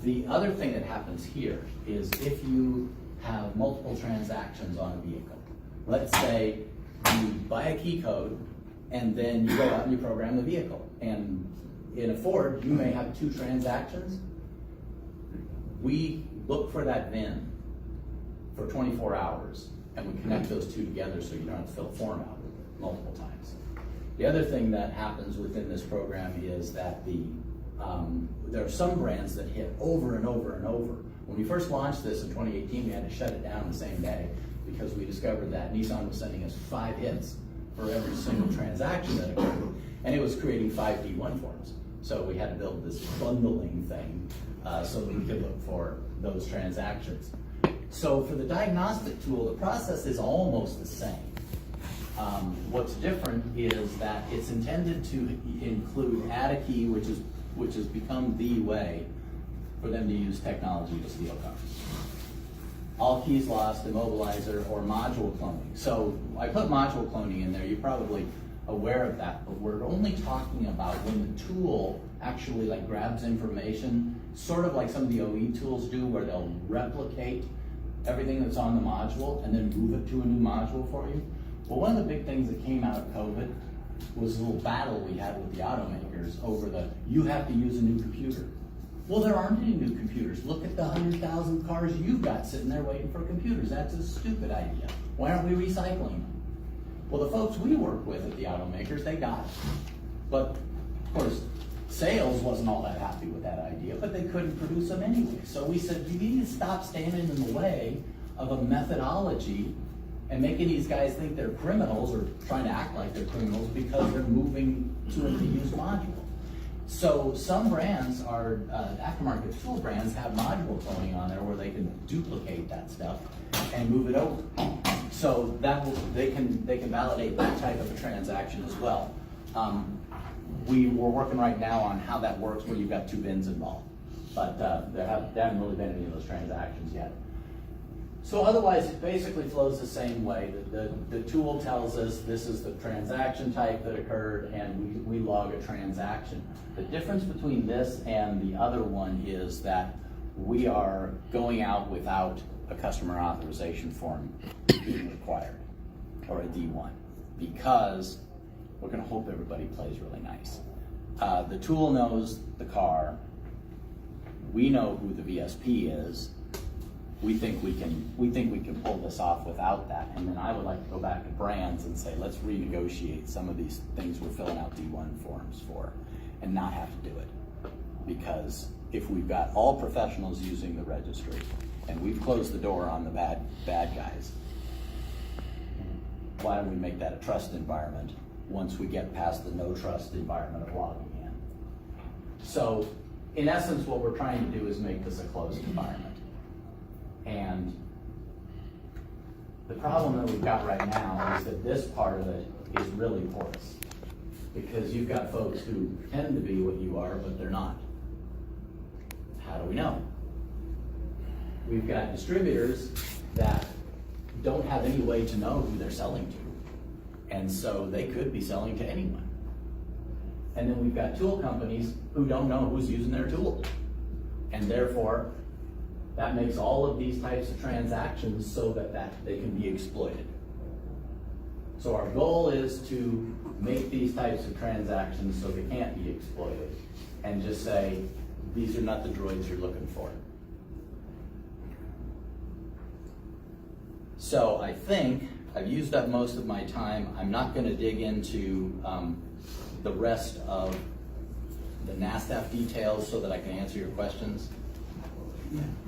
Speaker 2: The other thing that happens here is if you have multiple transactions on a vehicle, let's say you buy a key code and then you go out and you program the vehicle. And in a Ford, you may have 2 transactions. We look for that VIN for 24 hours and we connect those 2 together so you don't have to fill a form out multiple times. The other thing that happens within this program is that there are some brands that hit over and over and over. When we first launched this in 2018, we had to shut it down the same day because we discovered that Nissan was sending us 5 hits for every single transaction that occurred, and it was creating 5 D1 forms. So we had to build this bundling thing so that we could look for those transactions. So for the diagnostic tool, the process is almost the same. What's different is that it's intended to include add a key, which has become the way for them to use technology to steal cars. All keys lost, immobilizer, or module cloning. So I put module cloning in there. You're probably aware of that, but we're only talking about when the tool actually like grabs information, sort of like some of the OE tools do, where they'll replicate everything that's on the module and then move it to a new module for you. Well, one of the big things that came out of COVID was a little battle we had with the automakers over you have to use a new computer. Well, there aren't any new computers. Look at the 100,000 cars you've got sitting there waiting for computers. That's a stupid idea. Why aren't we recycling them? Well, the folks we work with at the automakers, they got it. But, of course, sales wasn't all that happy with that idea, but they couldn't produce them anyway. So we said, you need to stop standing in the way of a methodology and making these guys think they're criminals or trying to act like they're criminals because they're moving to a reused module. So some brands are, aftermarket tool brands have module cloning on there where they can duplicate that stuff and move it over. So they can validate that type of a transaction as well. We're working right now on how that works where you've got 2 VINs involved, but there haven't really been any of those transactions yet. So otherwise, it basically flows the same way. The tool tells us this is the transaction type that occurred, and we log a transaction. The difference between this and the other one is that we are going out without a customer authorization form being required, or a D1, because we're going to hope everybody plays really nice. The tool knows the car. We know who the VSP is. We think we can pull this off without that. And then I would like to go back to brands and say, let's renegotiate some of these things we're filling out D1 forms for and not have to do it. Because if we've got all professionals using the registry and we've closed the door on the bad guys, why don't we make that a trust environment once we get past the no trust environment of logging in? So in essence, what we're trying to do is make this a closed environment. And the problem that we've got right now is that this part of it is really porous, because you've got folks who pretend to be what you are, but they're not. How do we know? We've got distributors that don't have any way to know who they're selling to, and so they could be selling to anyone. And then we've got tool companies who don't know who's using their tool, and therefore that makes all of these types of transactions so that they can be exploited. So our goal is to make these types of transactions so they can't be exploited, and just say, these are not the droids you're looking for. So I think I've used up most of my time. I'm not going to dig into the rest of the NASTF details so that I can answer your questions.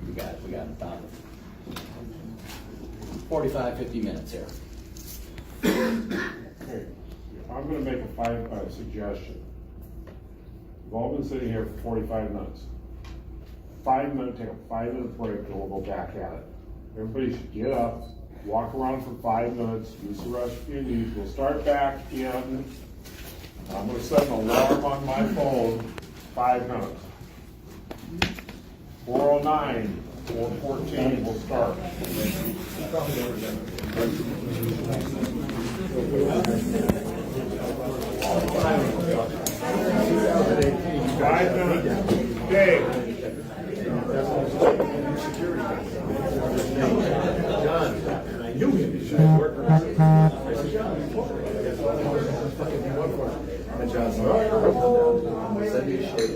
Speaker 2: We got about 45, 50 minutes here.
Speaker 1: Okay, I'm gonna make a suggestion. We've all been sitting here for 45 minutes. 5 minutes, take a 5-minute break, and we'll go back at it. Everybody should get up, walk around for 5 minutes, use the restroom you need. We'll start back in, I'm gonna set an alarm on my phone, 5 minutes. 4:09, 4:14, we'll start. 5 minutes. Okay.
Speaker 10: John, and I knew him, he should work for us. I said, John, and John said, oh, send me a shake.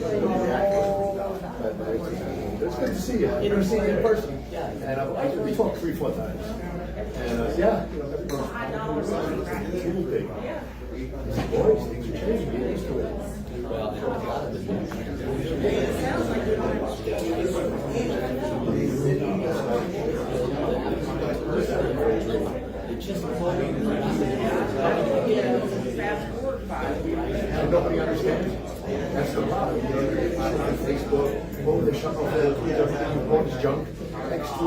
Speaker 10: It's good to see you. You never seen me in person. And we talked 3-4 times. And yeah. Boys, things are changing. Get used to it. And nobody understands. That's the problem. On Facebook, oh, they shut off the junk. Next to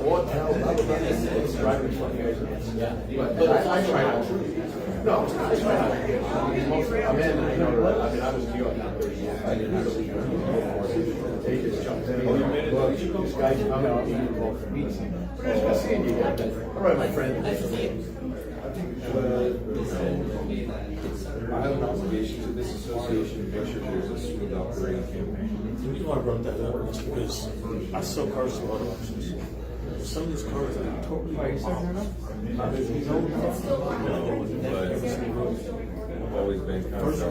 Speaker 10: what hell, blah, blah, blah. It's driving me funny. But I try not to. No, I try not to. I'm in, I was in New York now 30 years. I didn't have to they just jumped in. Look, this guy's coming out, he's going for meetings. It's good seeing you again. All right, my friend.
Speaker 11: I have an obligation to this association to make sure there's a smooth operating campaign.
Speaker 10: The reason why I brought that up is because I sell cars to auto auctions. Some of these cars are totally
Speaker 11: I've always been kind of that's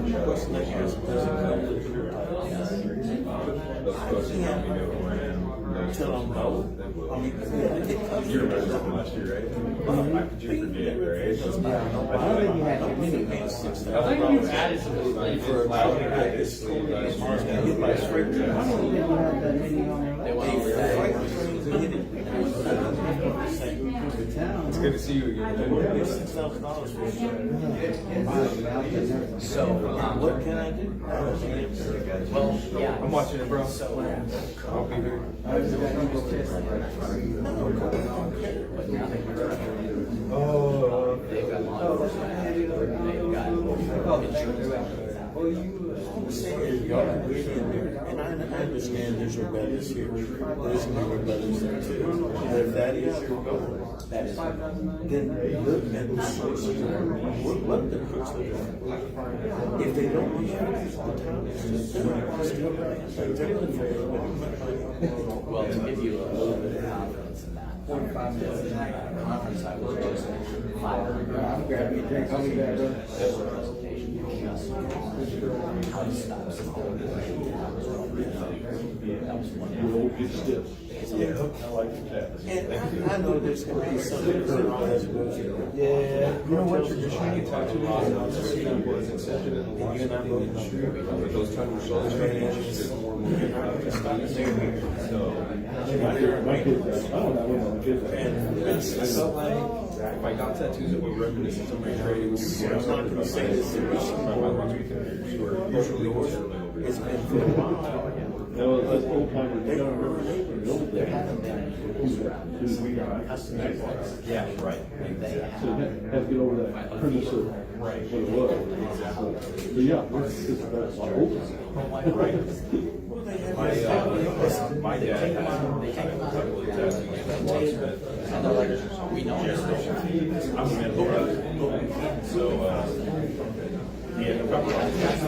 Speaker 11: supposed to let me know who I am.
Speaker 10: Tell them no.
Speaker 11: You remember something last year, right? How could you forget, right?
Speaker 8: I think you had your mini base. I think you added some of these
Speaker 11: For a while, I just told
Speaker 8: I don't think you had that mini on
Speaker 11: It's good to see you again.
Speaker 10: $6,000 for it.
Speaker 2: So,
Speaker 10: What can I do?
Speaker 2: well, yeah.
Speaker 11: I'm watching it, bro.
Speaker 2: So,
Speaker 11: I'll be there.
Speaker 10: Oh,
Speaker 2: they've got law enforcement, they've got insurance.
Speaker 10: And I understand there's rebellious here. There's going to be rebellious there too. And if that is your goal, then look at the source of what the crooks are doing. If they don't want the town is
Speaker 2: Well, to give you a little bit of confidence in that, conference I was just presentation just how to stop something. That was one.
Speaker 10: Yeah, I like that. And I know there's going to be some that yeah,
Speaker 11: You know what? You're trying to get tattooed on that was accepted in the law. But those times were so strange. If I got tattoos that were reminiscent of my trade, it would be
Speaker 10: I'm not going to say this. It's been for a while. They don't remember.
Speaker 2: There haven't been rules around this. Customers,
Speaker 11: Yeah, right.
Speaker 2: they
Speaker 12: So have to get over that premise of what it was. But yeah, this is about
Speaker 11: My dad had a couple of tattoos that Locksmith.
Speaker 2: and they're like, we know this.
Speaker 11: I'm a middle brother. So, he had a couple of tattoos.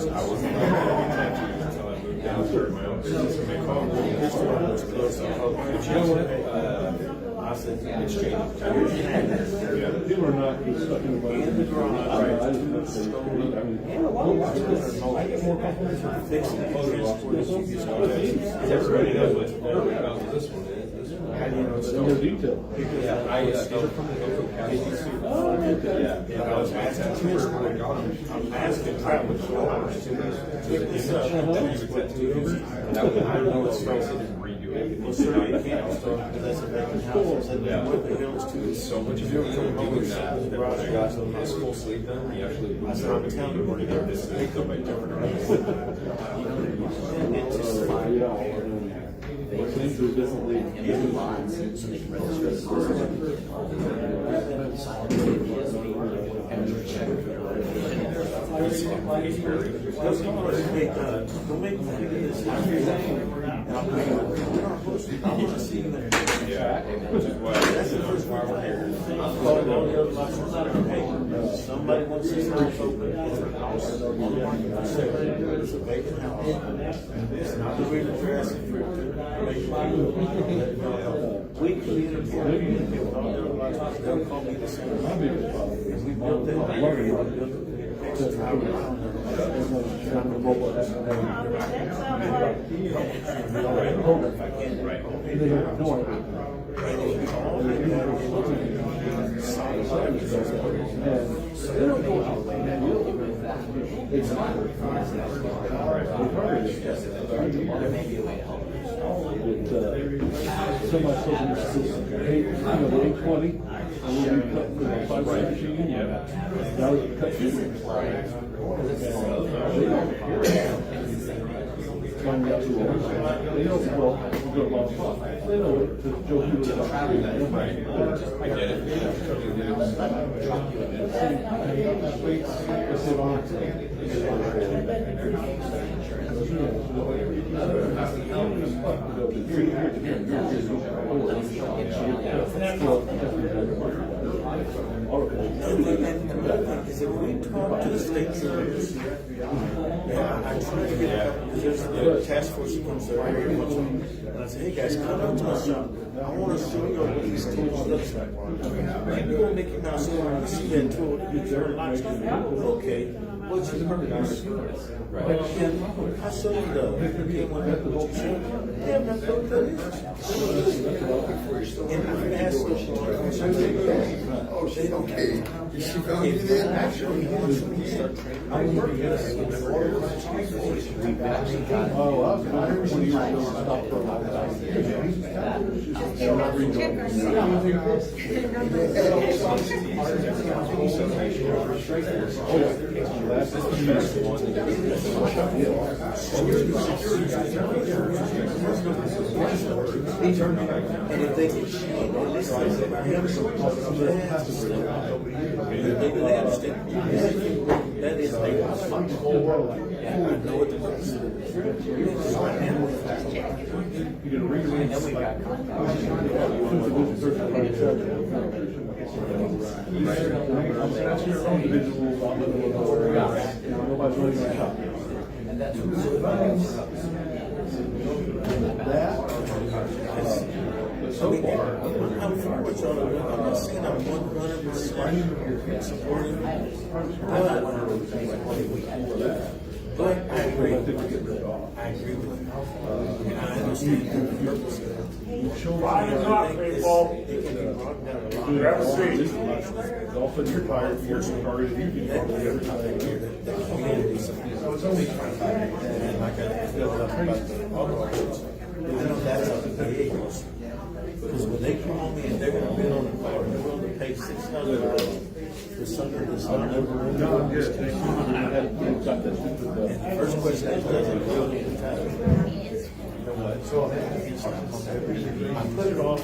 Speaker 11: I wasn't allowed to get tattoos until I moved down to my own business and make calls. But you know what? I said, it's changing.
Speaker 12: People are not stuck in the
Speaker 10: In the garage,
Speaker 12: I just want to say,
Speaker 10: I get more compliments for fixing the transport.
Speaker 11: Everybody knows what's about this one.
Speaker 10: How do you know it's
Speaker 12: in more detail.
Speaker 11: These are from the local county. Yeah, I was my tattooer when I got them. I'm asking, I would show how much to pick this up. And that would, I don't know, it's supposed to redo it.
Speaker 10: Well, sir, you can't store because that's a vacant house. And then what the hell is too?
Speaker 11: So much of it doing that, that when I got this full sleep done, he actually moved it over to me to get this thing done by different artists.
Speaker 12: Yeah, So definitely.
Speaker 2: in the lots, so they can register as
Speaker 10: Don't make me think of this.
Speaker 11: Yeah, which is why,
Speaker 10: That's the first one I heard. I'm calling all the other lots of time. Hey, somebody wants this house open, it's a house on the market for sale. It's a vacant house. It's not the reason for asking for it to make we communicate with all the other lots, they'll call me the same. And we built that.
Speaker 12: Somebody told me, hey, you know, the 820, and we'll be cutting the 5 machine. Now we cut find out who owns it. They know, well, we've got a lot of fun. They know it, because Joe Hughes is not doing that.
Speaker 11: I get it.
Speaker 10: Is if we talk to the state senators, I try to get, there's a task force that comes there every once in a while, and I say, hey guys, come out to my shop. I want to show you what these tools looks like. Maybe we'll make you now so you see that tool, you turn lights on. Okay, what's your purpose? Right. And I show you the K1, what you show. They have not know what that is. And I ask them,
Speaker 6: Oh, she okay. Is she found you then?
Speaker 10: actually, you start training. I work
Speaker 12: Oh, I was wondering when you were going to stop for a long time. And not read
Speaker 10: And if they get shit, and this is it, I have some they understand. That is the whole world. I know what the
Speaker 12: you can read it. And we got
Speaker 10: so far, I'm for what y'all are doing. I'm not saying I'm 100% supportive, but I agree. I agree with you. And I understand the purpose of it.
Speaker 1: Why not, people?
Speaker 10: It can be brought down a lot.
Speaker 1: Grab a seat.
Speaker 12: All of a sudden you're tired, you're sorry, you
Speaker 10: That community, and like I feel about all the kids, I know that's how the behaviors. Because when they call me and they're gonna bid on the car, they're willing to pay $600 for something that's not over. And the first question is, does it really entitle? You know what? So I put it off.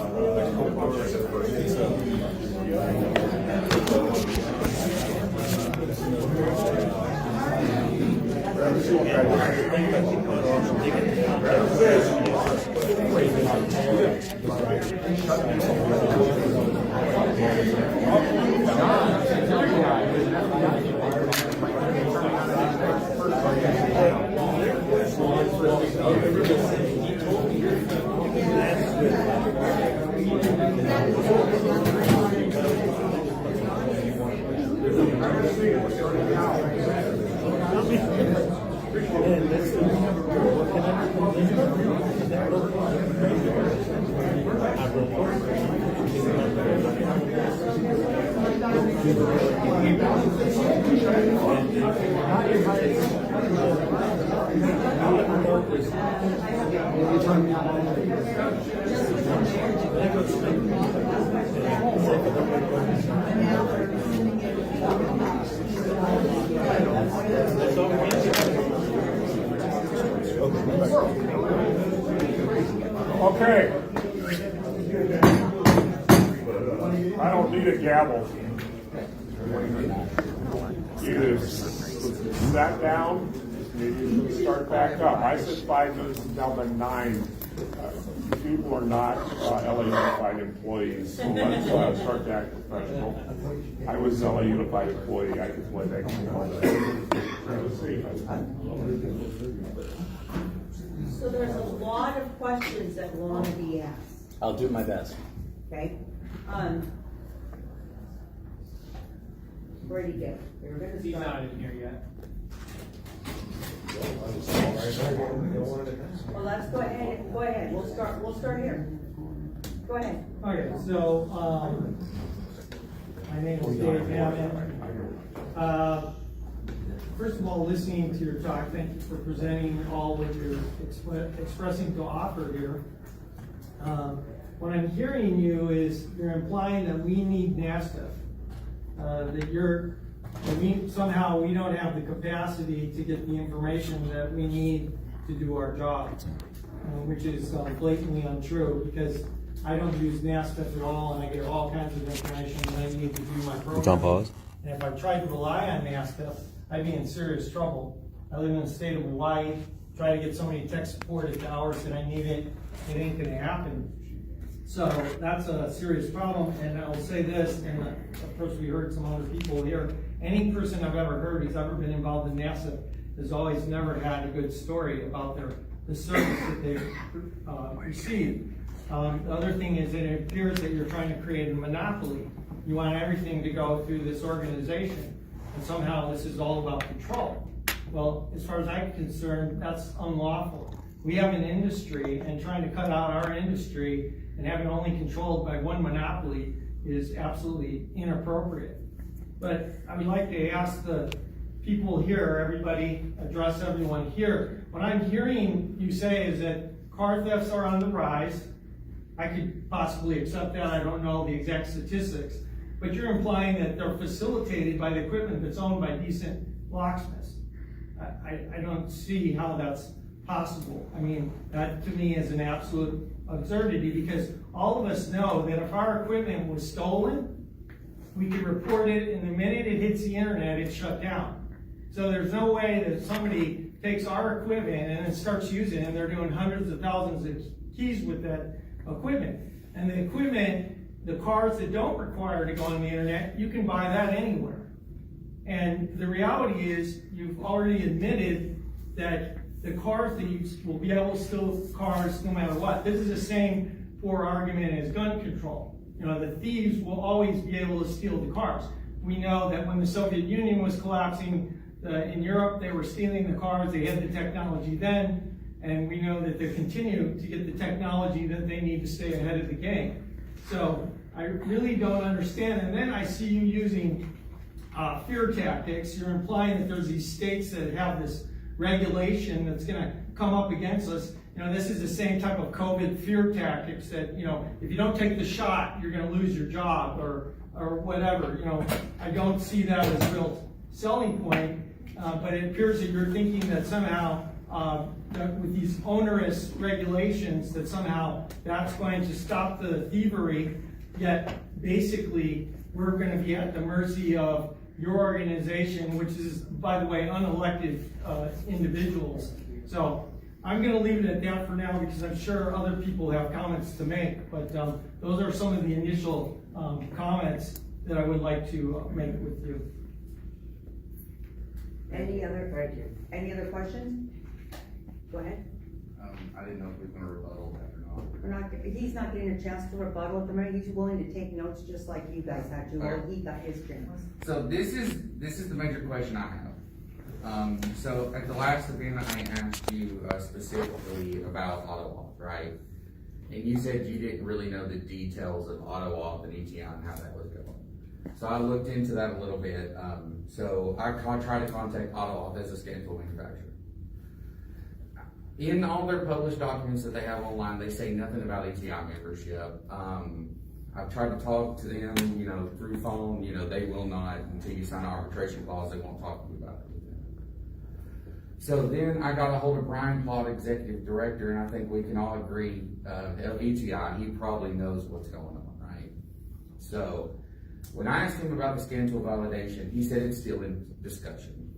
Speaker 1: Okay. I don't need a gavel. You sat down, maybe start back up. I said 5 minutes, it's now been 9. People are not LA Unified employees, so let's start that professional. I was LA Unified employee, I could play that game all day.
Speaker 4: So there's a lot of questions that want to be asked,
Speaker 2: I'll do my best.
Speaker 4: okay? Where'd he go? We were gonna
Speaker 5: He's
Speaker 4: start.
Speaker 5: not in here yet.
Speaker 4: Well, let's go ahead, we'll start here. Go ahead.
Speaker 5: Okay, so, my name is Dave Hammond. First of all, listening to your talk, thank you for presenting all what you're expressing to offer here. What I'm hearing you is you're implying that we need NASTF, somehow we don't have the capacity to get the information that we need to do our job, which is blatantly untrue, because I don't use NASTF at all, and I get all kinds of information that I need to do my program.
Speaker 13: It's on pause.
Speaker 5: And if I tried to rely on NASTF, I'd be in serious trouble. I live in the state of Hawaii, try to get somebody tech support at the hours that I need it, it ain't gonna happen. So that's a serious problem, and I'll say this, and of course we heard some other people here, any person I've ever heard who's ever been involved in NASA has always never had a good story about the service that they've received. The other thing is that it appears that you're trying to create a monopoly. You want everything to go through this organization, and somehow this is all about control. Well, as far as I'm concerned, that's unlawful. We have an industry, and trying to cut out our industry and have it only controlled by one monopoly is absolutely inappropriate. But I would like to ask the people here, everybody, address everyone here. What I'm hearing you say is that car thefts are on the rise. I could possibly accept that, I don't know the exact statistics, but you're implying that they're facilitated by the equipment that's owned by decent locksmiths. I don't see how that's possible. I mean, that to me is an absolute absurdity, because all of us know that if our equipment was stolen, we could report it, and the minute it hits the internet, it's shut down. So there's no way that somebody takes our equipment and then starts using it, and they're doing hundreds of thousands of keys with that equipment. And the equipment, the cars that don't require to go on the internet, you can buy that anywhere. And the reality is, you've already admitted that the cars that you will be able to steal cars no matter what. This is the same poor argument as gun control. You know, the thieves will always be able to steal the cars. We know that when the Soviet Union was collapsing in Europe, they were stealing the cars. They had the technology then, and we know that they continue to get the technology that they need to stay ahead of the game. So I really don't understand. And then I see you using fear tactics. You're implying that there's these states that have this regulation that's going to come up against us. You know, this is the same type of COVID fear tactics that, you know, if you don't take the shot, you're going to lose your job or whatever. You know, I don't see that as a real selling point, but it appears that you're thinking that somehow that with these onerous regulations that somehow that's going to stop the thievery, yet basically we're going to be at the mercy of your organization, which is, by the way, unelected individuals. So I'm going to leave it at that for now, because I'm sure other people have comments to make, but those are some of the initial comments that I would like to make with you.
Speaker 4: Any other questions? Go ahead.
Speaker 8: I didn't know if we were gonna rebuttal that or not.
Speaker 4: He's not getting a chance to rebuttal at the moment. He's willing to take notes just like you guys had to. Well, he got his chance.
Speaker 3: So this is the major question I have. So at the last event, I asked you specifically about auto auth, right? And you said you didn't really know the details of auto auth and ETI and how that was going. So I looked into that a little bit. So I tried to contact auto auth as a scan tool manufacturer. In all their published documents that they have online, they say nothing about ETI membership. I've tried to talk to them, you know, through phone. You know, they will not, until you sign an arbitration clause, they won't talk to me about it. So then I got a hold of Brian Plott, Executive Director, and I think we can all agree, ETI, he probably knows what's going on, right? So when I asked him about the scan tool validation, he said it's still in discussion.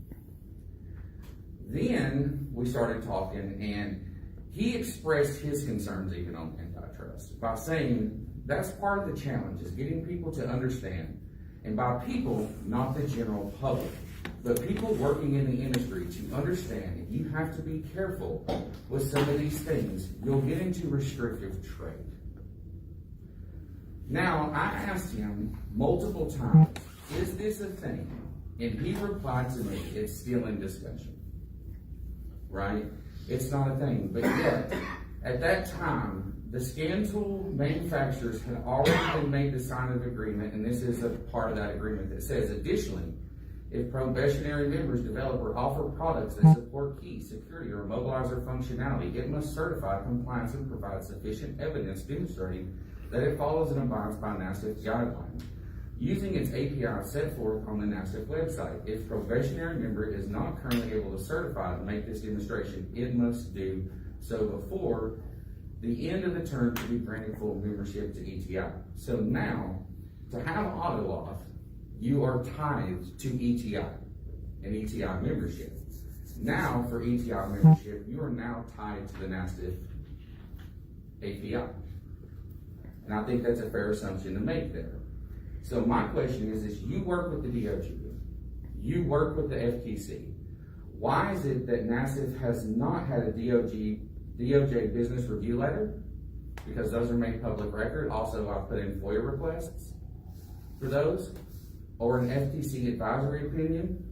Speaker 3: Then we started talking, and he expressed his concerns even on antitrust by saying that's part of the challenge, is getting people to understand. And by people, not the general public, but people working in the industry to understand you have to be careful with some of these things. You'll get into restrictive trade. Now, I asked him multiple times, is this a thing? And he replied to me, it's still in discussion. Right? It's not a thing. But yet, at that time, the scan tool manufacturers had already been made to sign an agreement, and this is a part of that agreement that says, additionally, if probationary members develop or offer products that support key, security, or mobilizer functionality, it must certify compliance and provide sufficient evidence demonstrating that it follows and abides by NASTF guidelines, using its API set forth on the NASTF website. If probationary member is not currently able to certify to make this demonstration, it must do so before the end of the term to be granted full membership to ETI. So now, to have AutoAuth, you are tied to ETI and ETI membership. Now, for ETI membership, you are now tied to the NASTF API. And I think that's a fair assumption to make there. So my question is you work with the DOJ, you work with the FTC. Why is it that NASTF has not had a DOJ business review letter? Because those are made public record. Also, I put in FOIA requests for those, or an FTC advisory opinion.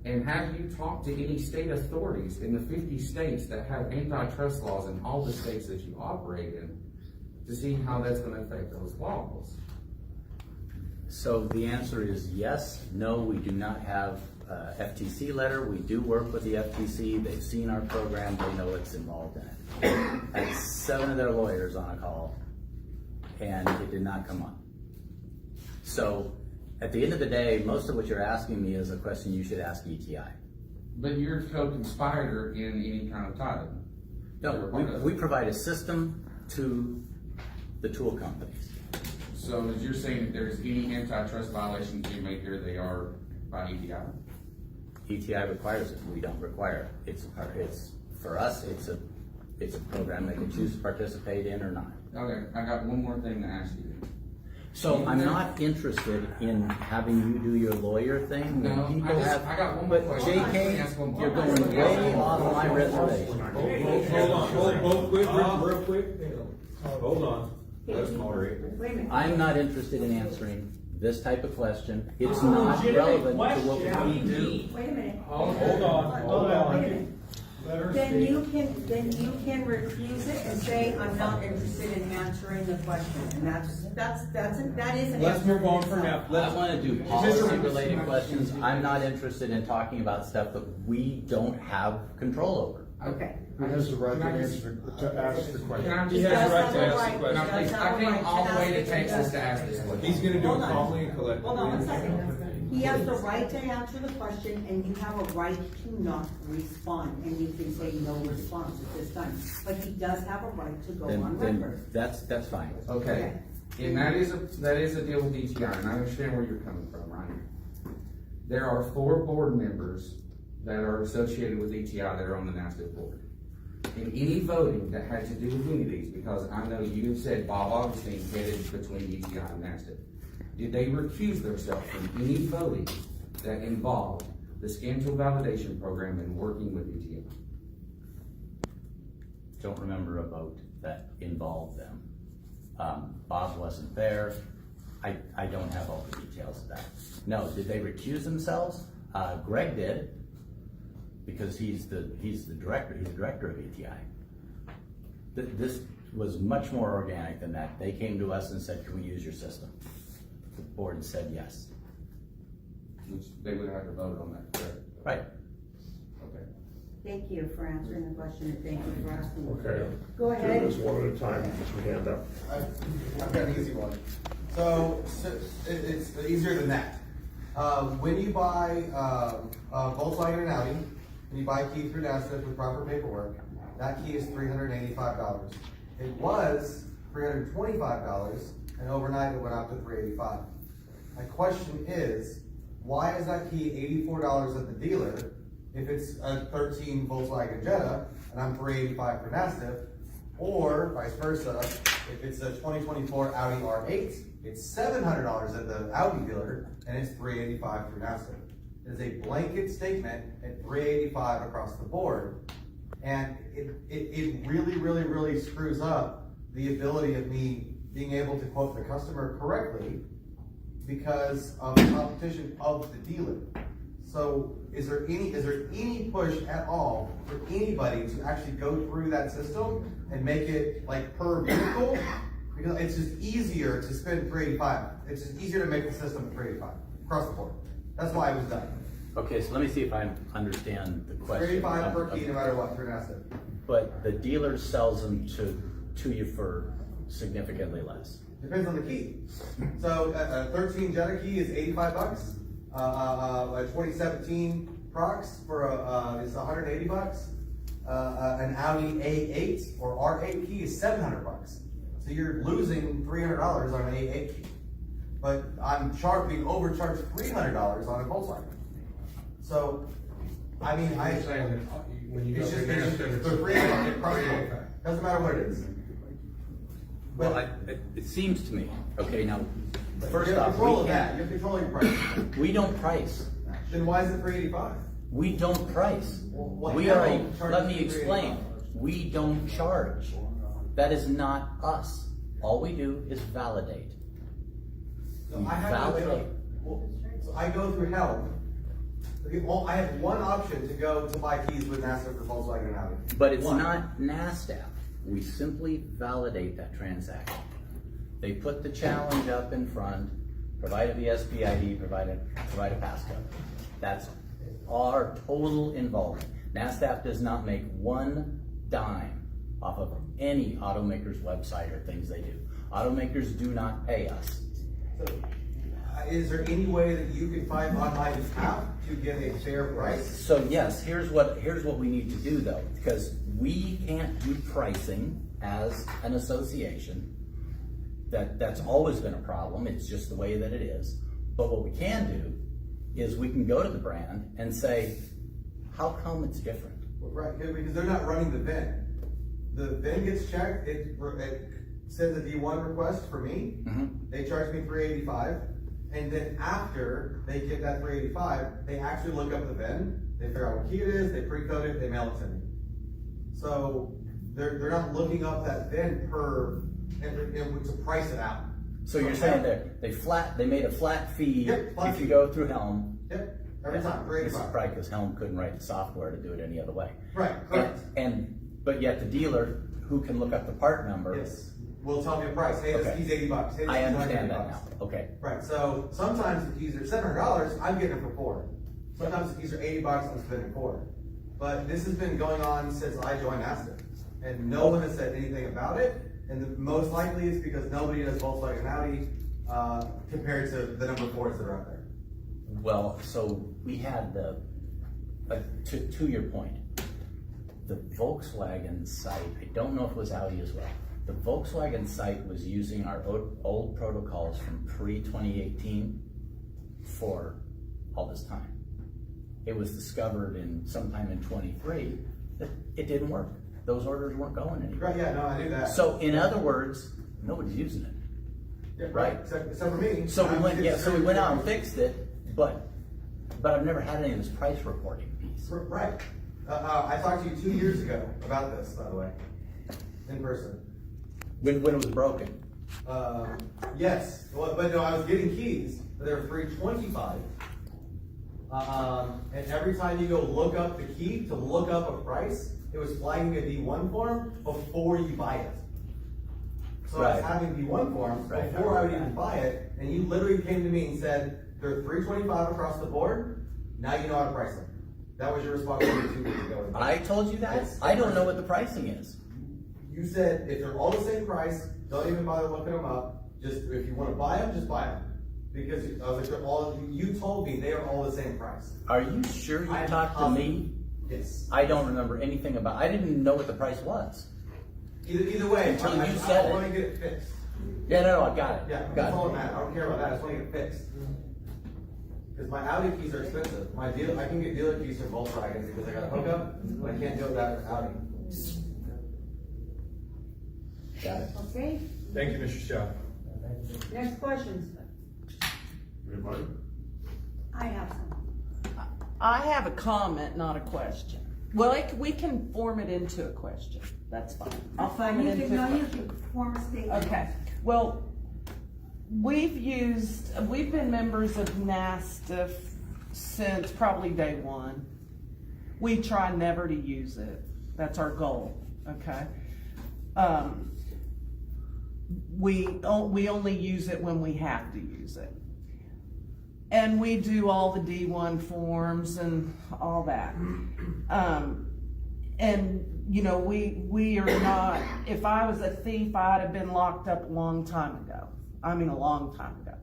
Speaker 3: And have you talked to any state authorities in the 50 states that have antitrust laws in all the states that you operate in to see how that's going to affect those laws?
Speaker 2: So the answer is yes. No, we do not have FTC letter. We do work with the FTC. They've seen our program. They know it's involved in it. I had 7 of their lawyers on a call, and it did not come up. So at the end of the day, most of what you're asking me is a question you should ask ETI.
Speaker 3: But you're co-conspirator in any kind of title.
Speaker 2: No, we provide a system to the tool companies.
Speaker 3: So as you're saying, if there's any antitrust violations you make here, they are by ETI?
Speaker 2: ETI requires it. We don't require it. It's for us. It's a program they can choose to participate in or not.
Speaker 3: Okay, I got one more thing to ask you.
Speaker 2: So I'm not interested in having you do your lawyer thing.
Speaker 3: No, I got one more
Speaker 2: But
Speaker 3: question.
Speaker 2: JK, you're going way off my reservation.
Speaker 11: Real quick. Hold on. Let's moderate.
Speaker 4: Wait a minute.
Speaker 2: I'm not interested in answering this type of question. It's not relevant to what we do.
Speaker 4: Wait a minute.
Speaker 11: Hold on.
Speaker 4: Wait a minute. Then you can refuse it and say, I'm not interested in answering the question, and that is an.
Speaker 11: Let's move on for now.
Speaker 2: I want to do policy-related questions. I'm not interested in talking about stuff that we don't have control over.
Speaker 4: Okay.
Speaker 10: Who has the right to ask the question?
Speaker 3: Can I
Speaker 11: He
Speaker 3: just
Speaker 11: has the right
Speaker 3: ask
Speaker 11: to ask the
Speaker 3: Can I please, I came all the way to Texas to ask this question.
Speaker 11: He's gonna do
Speaker 4: Hold
Speaker 11: it
Speaker 4: on.
Speaker 11: calmly and collectively.
Speaker 4: Hold on one second. He has the right to answer the question, and you have a right to not respond, and you can say no response at this time. But he does have a right to go on
Speaker 2: Then
Speaker 4: record.
Speaker 2: that's fine.
Speaker 3: Okay, and that is a deal with ETI, and I understand where you're coming from, right? There are 4 board members that are associated with ETI that are on the NASTF board. In any voting that had to do with any of these, because I know you have said Bob Augustine headed between ETI and NASTF, did they recuse themselves from any voting that involved the scan tool validation program and working with ETI?
Speaker 2: Don't remember a vote that involved them. Bob wasn't there. I don't have all the details of that. No, did they recuse themselves? Greg did, because he's the director. He's the director of ETI. This was much more organic than that. They came to us and said, "Can we use your system?" The board said yes.
Speaker 3: Which they would have to vote on that, correct?
Speaker 2: Right.
Speaker 3: Okay.
Speaker 4: Thank you for answering the question, and thank you for asking.
Speaker 1: Okay.
Speaker 4: Go ahead.
Speaker 1: Do this one at a time, get your hand up.
Speaker 7: I've got an easy one. So it's easier than that. When you buy Volkswagen and Audi, and you buy a key through NASTF with proper paperwork, that key is $385. It was $325, and overnight it went up to $385. My question is, why is that key $84 at the dealer if it's a 13 Volkswagen Jetta and I'm $385 for NASTF, or vice versa, if it's a 2024 Audi R8, it's $700 at the Audi dealer and it's $385 for NASTF. It is a blanket statement at $385 across the board, and it really screws up the ability of me being able to quote the customer correctly because of the competition of the dealer. So is there any push at all for anybody to actually go through that system and make it like per vehicle? Because it's just easier to spend $385. It's just easier to make the system $385 across the board. That's why it was done.
Speaker 2: Okay, so let me see if I understand the question.
Speaker 7: $385 per key, no matter what, through NASTF.
Speaker 2: But the dealer sells them to you for significantly less.
Speaker 7: Depends on the key. So a 13 Jetta key is $85. A 2017 Prox for is $180. An Audi A8 or R8 key is $700. So you're losing $300 on an A8 key. But I'm being overcharged $300 on a Volkswagen. So, I mean,
Speaker 8: when you
Speaker 7: it's
Speaker 8: go
Speaker 7: just
Speaker 8: through NASTF,
Speaker 7: for free. Doesn't matter what it is.
Speaker 2: Well, it seems to me, okay, now, first
Speaker 7: You have
Speaker 2: off,
Speaker 7: control of
Speaker 2: we
Speaker 7: that.
Speaker 2: can't,
Speaker 7: You're controlling your price.
Speaker 2: we don't price.
Speaker 7: Then why is it $385?
Speaker 2: We don't price.
Speaker 7: Well,
Speaker 2: We are
Speaker 7: Hell
Speaker 2: let me
Speaker 7: charges
Speaker 2: explain.
Speaker 7: $385.
Speaker 2: We don't charge. That is not us. All we do is validate.
Speaker 7: So I have to go, well, so I go through hell. I have one option to go to buy keys with NASTF for Volkswagen and Audi.
Speaker 2: But it's
Speaker 7: One.
Speaker 2: not NASTF. We simply validate that transaction. They put the challenge up in front, provide a VSP ID, provide a passcode. That's our total involvement. NASTF does not make one dime off of any automaker's website or things they do. Automakers do not pay us.
Speaker 7: So, is there any way that you can find on my behalf to get a fair price?
Speaker 2: So yes, here's what we need to do though, because we can't do pricing as an association. That's always been a problem. It's just the way that it is. But what we can do is we can go to the brand and say, how come it's different?
Speaker 7: Right, because they're not running the VIN. The VIN gets checked, it sends a D1 request for me. They charge me $385. And then after they get that $385, they actually look up the VIN, they figure out what key it is, they pre-code it, they mail it to me. So they're not looking up that VIN to price it out.
Speaker 2: So you're saying that they made a flat fee
Speaker 7: Yep, flat
Speaker 2: if
Speaker 7: fee.
Speaker 2: you go through Helm.
Speaker 7: Yep, every time,
Speaker 2: This is
Speaker 7: $385.
Speaker 2: probably because Helm couldn't write the software to do it any other way.
Speaker 7: Right, correct.
Speaker 2: But yet the dealer who can look up the part number.
Speaker 7: Yes, will tell me a price, hey, this
Speaker 2: Okay.
Speaker 7: key's $80. Hey, this
Speaker 2: I
Speaker 7: key's
Speaker 2: understand
Speaker 7: $180.
Speaker 2: that now. Okay.
Speaker 7: Right, so sometimes the keys are $700, I'm getting them for $4. Sometimes the keys are $80, I'm spending $4. But this has been going on since I joined NASTF, and no one has said anything about it. And most likely it's because nobody does Volkswagen and Audi compared to the number 4s that are out there.
Speaker 2: Well, so we had to your point, the Volkswagen site, I don't know if it was Audi as well. The Volkswagen site was using our old protocols from pre-2018 for all this time. It was discovered sometime in 23 that it didn't work. Those orders weren't going anywhere.
Speaker 7: Right, yeah, no, I knew that.
Speaker 2: So in other words, nobody's using it.
Speaker 7: Yeah,
Speaker 2: right.
Speaker 7: Except for me.
Speaker 2: So we went out and fixed it, but I've never had any of this price reporting piece.
Speaker 7: Right. I talked to you 2 years ago about this, by the way, in person.
Speaker 2: When it was broken.
Speaker 7: Yes, well, but no, I was getting keys, but they were $325. And every time you go look up the key to look up a price, it was flagging a D1 form before you buy it. So I was having D1 forms before I would even buy it, and you literally came to me and said, they're $325 across the board, now you know how to price them. That was your responsibility 2 weeks ago.
Speaker 2: I told you that?
Speaker 7: Yes.
Speaker 2: I don't know what the pricing is.
Speaker 7: You said if they're all the same price, don't even bother looking them up. Just if you want to buy them, just buy them. Because I was like, they're all. You told me they are all the same price.
Speaker 2: Are you sure you talked to me?
Speaker 7: Yes.
Speaker 2: I don't remember anything about, I didn't even know what the price was.
Speaker 7: Either way,
Speaker 2: Until you
Speaker 7: I
Speaker 2: said
Speaker 7: want
Speaker 2: it.
Speaker 7: to get it fixed.
Speaker 2: Yeah, no, I got it.
Speaker 7: Yeah,
Speaker 2: Got
Speaker 7: that's all
Speaker 2: it.
Speaker 7: that matters. I don't care about that. I just want to get it fixed. Because my Audi keys are expensive. I can get dealer keys for Volkswagens because I got a hookup, but I can't do that for Audi.
Speaker 2: Got it.
Speaker 4: Okay,
Speaker 11: Thank you, Mr. Shaw.
Speaker 4: next questions.
Speaker 1: Anybody?
Speaker 4: I have some.
Speaker 9: I have a comment, not a question. Well, we can form it into a question. That's fine. I'll form it into a
Speaker 4: You
Speaker 9: question.
Speaker 4: can form a statement.
Speaker 9: Okay, well, we've been members of NASTF since probably day one. We try never to use it. That's our goal, okay? We only use it when we have to use it. And we do all the D1 forms and all that. And you know, we are not, if I was a thief, I'd have been locked up a long time ago. I mean, a long time ago.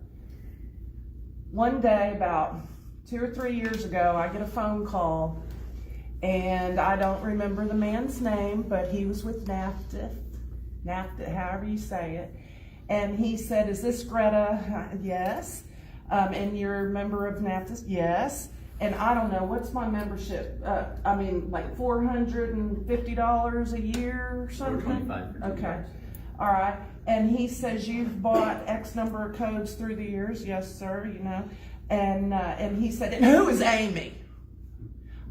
Speaker 9: One day, about 2 or 3 years ago, I get a phone call, and I don't remember the man's name, but he was with NASTF, however you say it. And he said, "Is this Greta?" Yes. "And you're a member of NASTF?" Yes. And I don't know, what's my membership? I mean, like $450 a year or something?
Speaker 2: $425 for 2
Speaker 9: Okay.
Speaker 2: years.
Speaker 9: All right. And he says, "You've bought X number of codes through the years." "Yes, sir," you know. And he said, "And who is Amy?"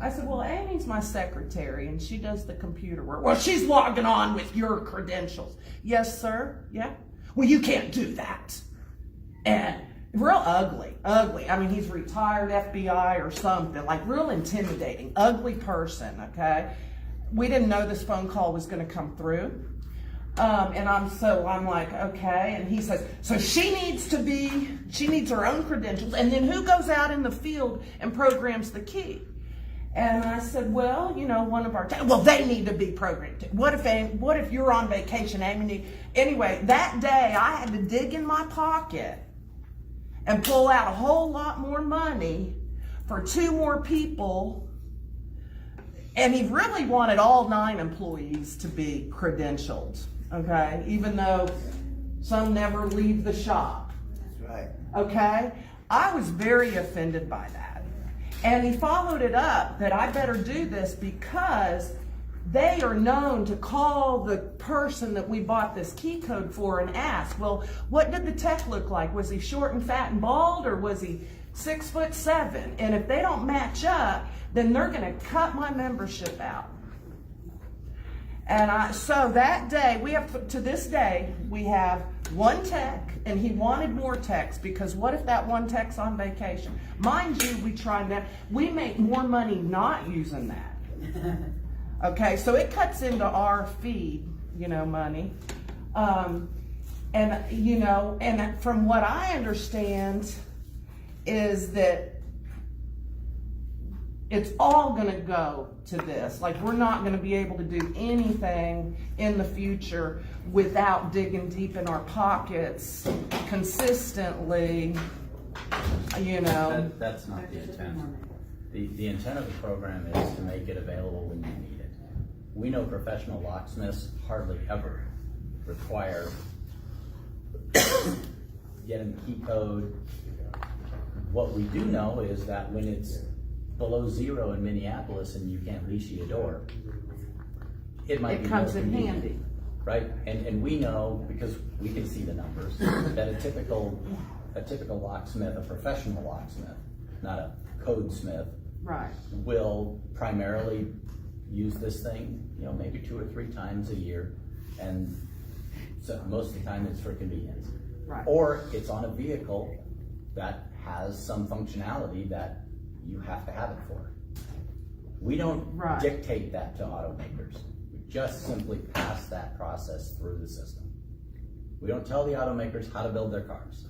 Speaker 9: I said, "Well, Amy's my secretary and she does the computer work." "Well, she's logging on with your credentials." "Yes, sir." "Yeah." "Well, you can't do that." And real ugly. I mean, he's retired FBI or something, like real intimidating, ugly person, okay? We didn't know this phone call was gonna come through. And I'm like, okay. And he says, "So she needs her own credentials. And then who goes out in the field and programs the key?" And I said, "Well, you know, one of our, well, they need to be programmed too. What if you're on vacation, Amy?" Anyway, that day I had to dig in my pocket and pull out a whole lot more money for 2 more people. And he really wanted all 9 employees to be credentialed, okay? Even though some never leave the shop.
Speaker 6: That's right.
Speaker 9: Okay? I was very offended by that. And he followed it up that I better do this because they are known to call the person that we bought this key code for and ask, "Well, what did the tech look like? Was he short and fat and bald, or was he 6'7"? And if they don't match up, then they're gonna cut my membership out." And so that day, to this day, we have 1 tech, and he wanted more techs, because what if that 1 tech's on vacation? Mind you, we make more money not using that. Okay, so it cuts into our feed, you know, money. And, you know, and from what I understand is that it's all gonna go to this. Like, we're not gonna be able to do anything in the future without digging deep in our pockets consistently, you know.
Speaker 2: That's not the intent. The intent of the program is to make it available when you need it. We know professional locksmiths hardly ever require getting the key code. What we do know is that when it's below 0 in Minneapolis and you can't leash your door, it might be
Speaker 9: comes
Speaker 2: more
Speaker 9: in
Speaker 2: convenient,
Speaker 9: handy.
Speaker 2: right? And we know, because we can see the numbers, that a typical locksmith, a professional locksmith, not a codesmith,
Speaker 9: Right.
Speaker 2: will primarily use this thing, you know, maybe 2 or 3 times a year, and so most of the time it's for convenience.
Speaker 9: Right.
Speaker 2: Or it's on a vehicle that has some functionality that you have to have it for. We don't
Speaker 9: Right.
Speaker 2: dictate that to automakers. We just simply pass that process through the system. We don't tell the automakers how to build their cars.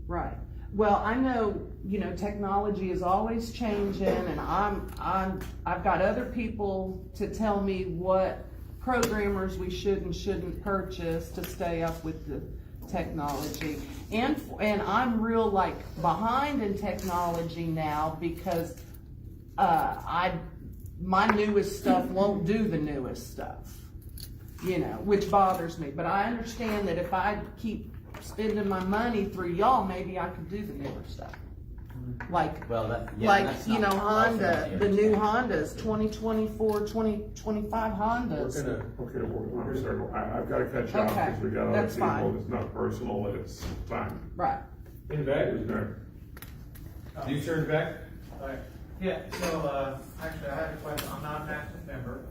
Speaker 9: Right. Well, I know, you know, technology is always changing, and I've got other people to tell me what programmers we should and shouldn't purchase to stay up with the technology. And I'm real like behind in technology now because my newest stuff won't do the newest stuff, you know, which bothers me. But I understand that if I keep spending my money through y'all, maybe I could do the newer stuff. Like,
Speaker 2: Well,
Speaker 9: like, you know, Honda, the new Hondas, 2024, 2025 Hondas.
Speaker 1: Okay, I'm sorry, I've gotta catch up,
Speaker 9: Okay,
Speaker 1: because we got other
Speaker 9: that's
Speaker 1: people,
Speaker 9: fine.
Speaker 1: it's not personal, it's time.
Speaker 9: Right.
Speaker 1: In back, who's next?
Speaker 7: You turn back?
Speaker 13: Yeah, so, actually, I had a question, I'm not an active member.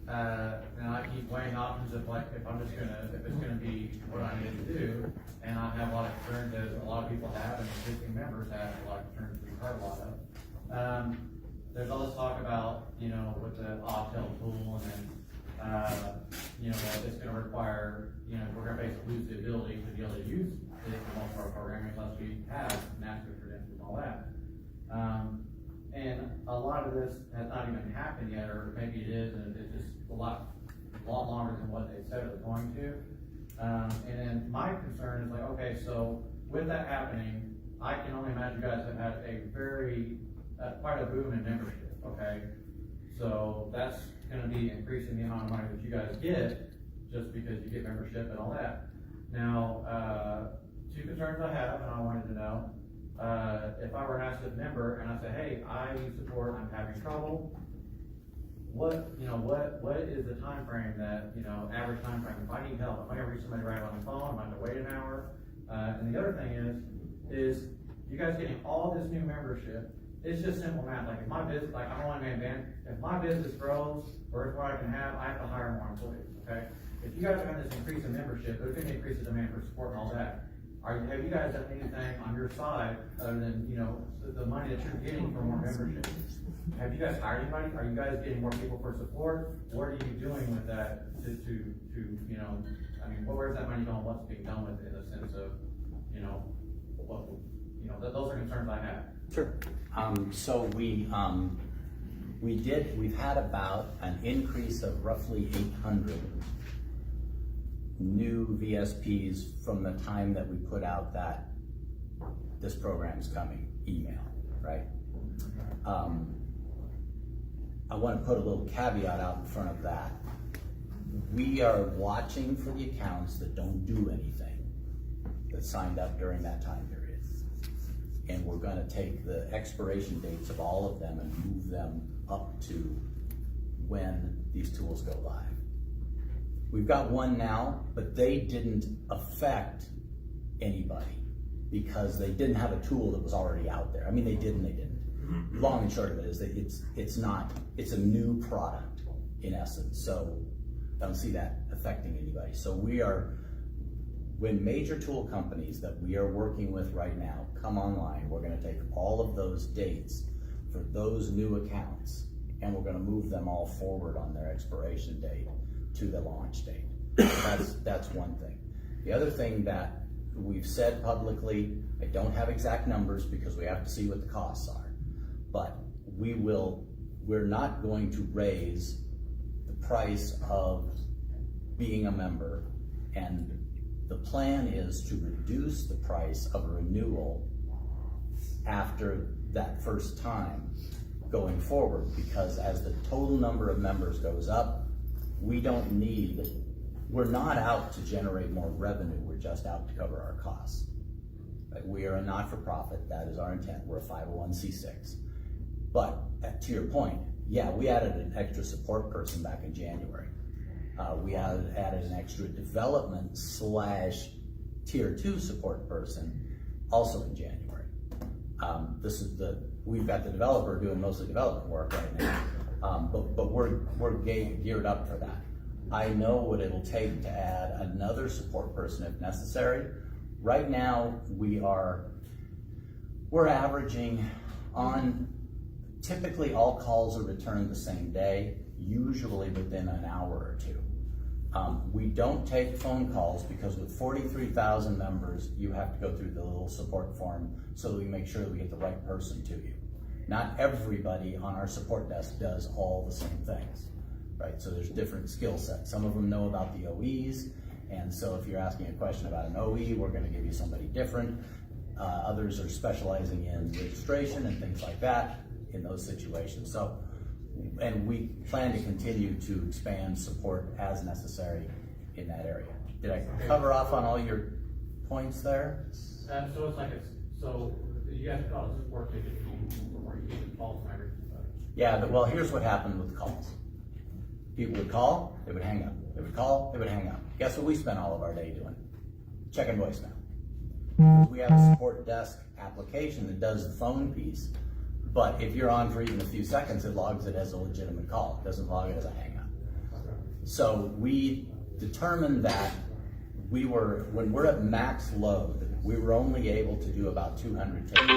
Speaker 13: And I keep weighing options of like, if it's gonna be what I need to do, and I have a lot of concerns, as a lot of people have, and existing members have a lot of concerns we've heard a lot of. There's all this talk about, you know, with the Autel tool, and then, you know, that it's gonna require, you know, we're gonna basically lose the ability to be able to use it in most of our programming unless we have NASTF credentials and all that. And a lot of this has not even happened yet, or maybe it is, and it's just a lot longer than what they said it was going to. And then my concern is like, okay, so with that happening, I can only imagine you guys have had a very, quite a boom in membership, okay? So that's gonna be increasing the amount of money that you guys get, just because you get membership and all that. Now, two concerns I have, and I wanted to know, if I were an active member and I say, hey, I need support, I'm having trouble, what is the time frame that, you know, average time frame, if I need help, am I gonna reach somebody right on the phone, am I gonna wait an hour? And the other thing is you guys getting all this new membership, it's just simple math, like if my business, like I'm only man band, if my business grows, or if what I can have, I have to hire more employees, okay? If you guys are having this increase in membership, there's gonna increase the demand for support and all that. Have you guys done anything on your side other than, you know, the money that you're getting for more membership? Have you guys hired anybody? Are you guys getting more people for support? What are you doing with that to you know, I mean, where's that money going? What's being done with it in the sense of, you know, what, you know, those are concerns I have.
Speaker 2: Sure. So we've had about an increase of roughly 800 new VSPs from the time that we put out that this program's coming email, right? I want to put a little caveat out in front of that. We are watching for the accounts that don't do anything, that signed up during that time period. And we're going to take the expiration dates of all of them and move them up to when these tools go live. We've got one now, but they didn't affect anybody because they didn't have a tool that was already out there. I mean, they did and they didn't. Long and short of it is that it's a new product in essence. So I don't see that affecting anybody. So when major tool companies that we are working with right now come online, we're gonna take all of those dates for those new accounts and we're gonna move them all forward on their expiration date to the launch date. That's one thing. The other thing that we've said publicly, I don't have exact numbers because we have to see what the costs are, but we're not going to raise the price of being a member, and the plan is to reduce the price of a renewal after that first time going forward, because as the total number of members goes up, we're not out to generate more revenue, we're just out to cover our costs. Right? We are a not-for-profit, that is our intent, we're a 501c6. But to your point, yeah, we added an extra support person back in January. We added an extra development / tier 2 support person also in January. We've got the developer doing mostly development work right now, but we're geared up for that. I know what it'll take to add another support person if necessary. Right now, we're averaging on, typically all calls are returned the same day, usually within an hour or two. We don't take phone calls because with 43,000 members, you have to go through the little support form so that we make sure that we get the right person to you. Not everybody on our support desk does all the same things, right? So there's different skill sets. Some of them know about the OEs, and so if you're asking a question about an OE, we're gonna give you somebody different. Others are specializing in registration and things like that in those situations. So and we plan to continue to expand support as necessary in that area. Did I cover off on all your points there?
Speaker 13: So it's like so you have to call it a support ticket or you can call from every.
Speaker 2: Yeah, well, here's what happened with calls. People would call, they would hang up. They would call, they would hang up. Guess what we spent all of our day doing? Checking voicemail. We have a support desk application that does the phone piece, but if you're on for even a few seconds, it logs it as a legitimate call. It doesn't log it as a hang up. So we determined that when we're at max load, we were only able to do about 200 tickets.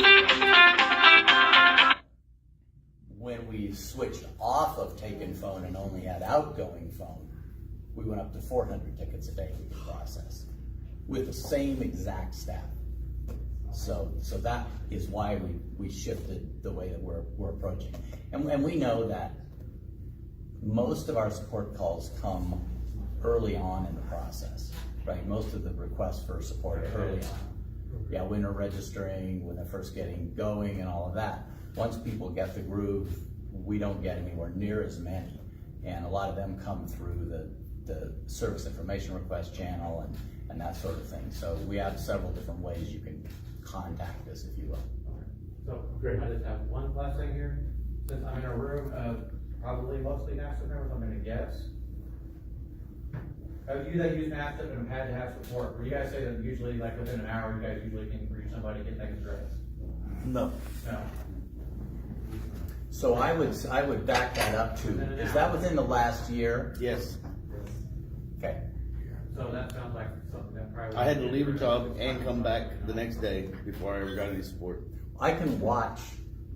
Speaker 2: When we switched off of taking phone and only had outgoing phone, we went up to 400 tickets a day we could process with the same exact staff. So that is why we shifted the way that we're approaching. And we know that most of our support calls come early on in the process, right? Most of the requests for support are early on. Yeah, when they're registering, when they're first getting going and all of that. Once people get the groove, we don't get anywhere near as many. And a lot of them come through the service information request channel and that sort of thing. So we have several different ways you can contact us, if you will.
Speaker 13: So, great. I just have one last thing here. Since I'm in a room of probably mostly NASTF members, I'm gonna guess. You that use NASTF and have had to have support, where you guys say that usually, like within an hour, you guys usually can reach somebody, get things addressed?
Speaker 6: No.
Speaker 13: No.
Speaker 2: So I would back that up to, is that within the last year?
Speaker 6: Yes.
Speaker 2: Okay.
Speaker 13: So that sounds like something that probably.
Speaker 6: I had to leave a job and come back the next day before I ever got any support.
Speaker 2: I can watch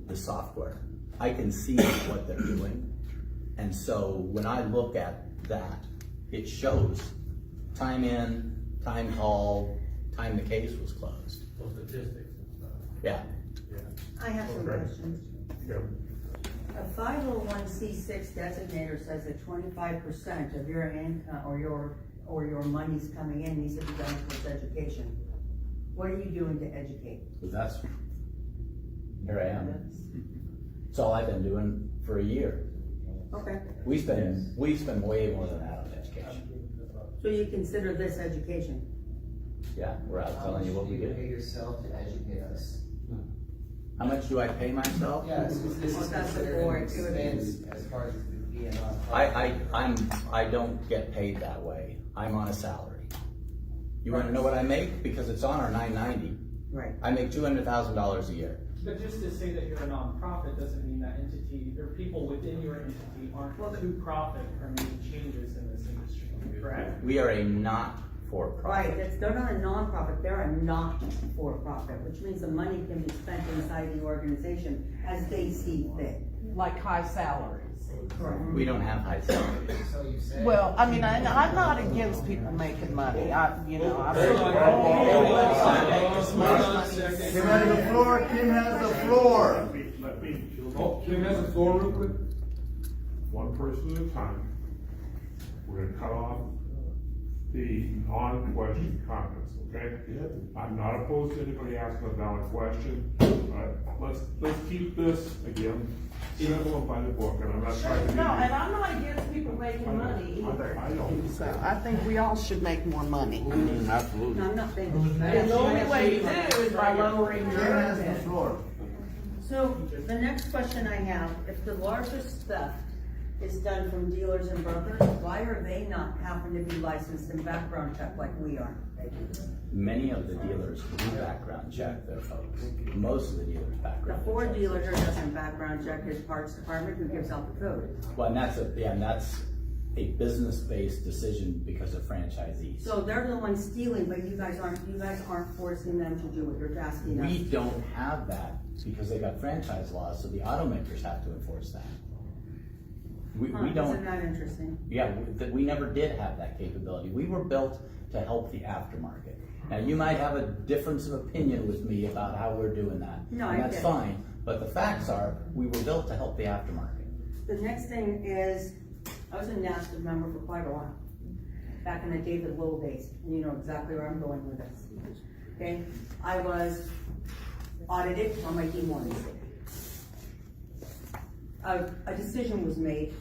Speaker 2: the software. I can see what they're doing. And so when I look at that, it shows time in, time called, time the case was closed.
Speaker 13: So statistics and stuff.
Speaker 2: Yeah.
Speaker 4: I have some
Speaker 1: Okay.
Speaker 4: questions.
Speaker 1: Yeah.
Speaker 4: A 501c6 designator says that 25% of your income or your money's coming in needs to be done towards education. What are you doing to educate?
Speaker 2: Because here I am. It's all I've been doing for a year.
Speaker 4: Okay.
Speaker 2: We spend way more than that on education.
Speaker 4: So you consider this education?
Speaker 2: Yeah, we're out telling you what we
Speaker 14: Pay
Speaker 2: do.
Speaker 14: yourself to educate us.
Speaker 2: How much do I pay myself?
Speaker 14: Yes, this
Speaker 4: Well,
Speaker 14: is
Speaker 4: that's the
Speaker 14: considered
Speaker 4: board.
Speaker 14: an expense as far as being on.
Speaker 2: I don't get paid that way. I'm on a salary. You wanna know what I make? Because it's on our 990.
Speaker 4: Right.
Speaker 2: I make $200,000 a year.
Speaker 5: But just to say that you're a nonprofit doesn't mean that entity, or people within your entity aren't to profit from any changes in this industry, correct?
Speaker 2: We are a not-for-profit.
Speaker 4: Right, they're not a nonprofit, they're a not-for-profit, which means the money can be spent inside the organization as they see fit.
Speaker 9: Like high salaries.
Speaker 4: Correct.
Speaker 2: We don't have high salaries.
Speaker 14: So you say.
Speaker 9: Well, I mean, I'm not against people making money.
Speaker 7: Kim has the floor, Kim has the floor.
Speaker 1: Let me,
Speaker 8: Kim has the floor real quick.
Speaker 1: one person at a time. We're gonna cut off the non-question comments, okay? I'm not opposed to anybody asking a valid question, but let's keep this, again, simple and by the book, and I'm not trying to be.
Speaker 9: No, and I'm not against people making money either.
Speaker 1: I don't.
Speaker 9: So I think we all should make more money.
Speaker 6: Absolutely.
Speaker 4: No, I'm not finished.
Speaker 9: And the only way to do is by lowering
Speaker 7: Kim
Speaker 9: your
Speaker 7: has the
Speaker 9: overhead.
Speaker 7: floor.
Speaker 4: So, the next question I have, if the largest theft is done from dealers and brokers, why are they not having to be licensed and background checked like we are?
Speaker 2: Many of the dealers do background check their folks. Most of the dealers
Speaker 4: The
Speaker 2: background.
Speaker 4: Ford
Speaker 2: check.
Speaker 4: dealer here doesn't background check his parts department who gives out the code.
Speaker 2: Well, and that's a business-based decision because of franchisees.
Speaker 4: So they're the ones stealing, but you guys aren't forcing them to do what you're asking us.
Speaker 2: We don't have that because they got franchise laws, so the automakers have to enforce that. We
Speaker 4: Isn't
Speaker 2: don't,
Speaker 4: that interesting?
Speaker 2: yeah, we never did have that capability. We were built to help the aftermarket. Now, you might have a difference of opinion with me about how we're doing that.
Speaker 4: No,
Speaker 2: and
Speaker 4: I
Speaker 2: that's
Speaker 4: get it.
Speaker 2: fine, but the facts are, we were built to help the aftermarket.
Speaker 4: The next thing is, I was a NASTF member for quite a while, back in the David Will days, and you know exactly where I'm going with this. Okay, I was audited on my D1s. a decision was made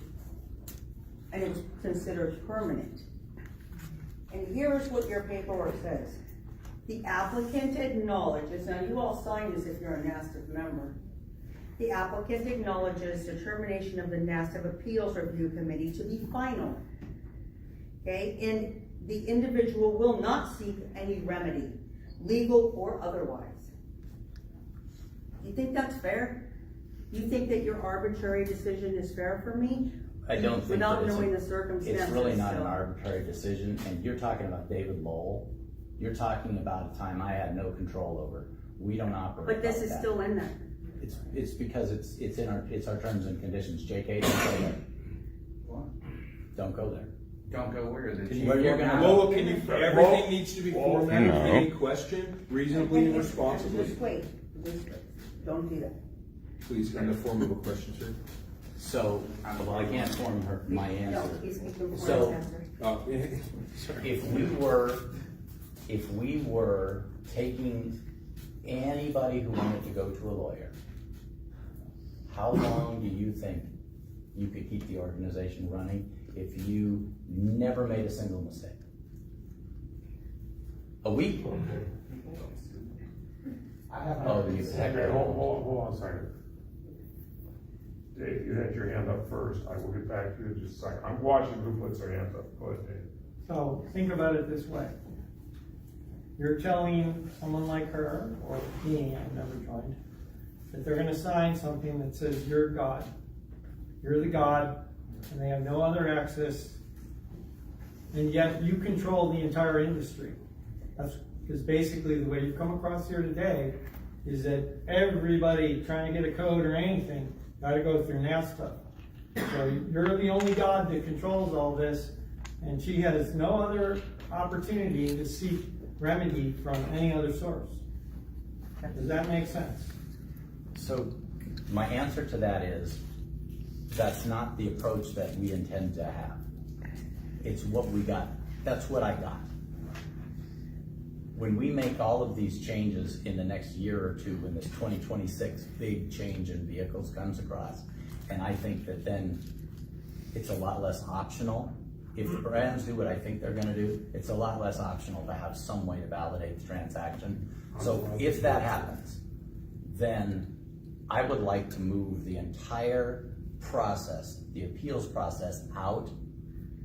Speaker 4: and it was considered permanent. And here's what your paperwork says. The applicant acknowledges, now you all sign this if you're a NASTF member. The applicant acknowledges determination of the NASTF Appeals Review Committee to be final. Okay, and the individual will not seek any remedy, legal or otherwise. You think that's fair? You think that your arbitrary decision is fair for me?
Speaker 2: I don't think
Speaker 4: Without
Speaker 2: that
Speaker 4: knowing the circumstances.
Speaker 2: It's really not
Speaker 4: so-
Speaker 2: an arbitrary decision, and you're talking about David Lowell. You're talking about a time I had no control over. We don't operate
Speaker 4: But this
Speaker 2: like
Speaker 4: is
Speaker 2: that.
Speaker 4: still in there.
Speaker 2: It's because it's our terms and conditions. JK, don't go there. Don't go there.
Speaker 3: Don't go where?
Speaker 2: Where you're gonna
Speaker 11: Well,
Speaker 2: go.
Speaker 11: can you, everything needs to be formatted with a question, reasonably and responsibly.
Speaker 4: Just wait, don't do that.
Speaker 11: Please, in the form of a question, sir.
Speaker 2: So, well, I can't form my
Speaker 4: No,
Speaker 2: answer.
Speaker 4: he's speaking for
Speaker 2: So-
Speaker 4: his answer.
Speaker 11: Oh, sorry.
Speaker 2: If we were taking anybody who wanted to go to a lawyer, how long do you think you could keep the organization running if you never made a single mistake? A week? Oh, you heck.
Speaker 1: Okay, hold on a second. Dave, you had your hand up first. I will get back to you in just a second. I'm watching who puts their hands up. Go ahead, Dave.
Speaker 5: So think about it this way. You're telling someone like her, or me, I've never joined, that they're gonna sign something that says you're God. You're the God, and they have no other access, and yet you control the entire industry. That's because basically the way you come across here today is that everybody trying to get a code or anything gotta go through NASTF. So you're the only God that controls all this, and she has no other opportunity to seek remedy from any other source. Does that make sense?
Speaker 2: So, my answer to that is, that's not the approach that we intend to have. It's what we got. That's what I got. When we make all of these changes in the next year or two, when this 2026 big change in vehicles comes across, and I think that then it's a lot less optional. If the brands do what I think they're gonna do, it's a lot less optional to have some way to validate the transaction. So if that happens, then I would like to move the entire process, the appeals process, out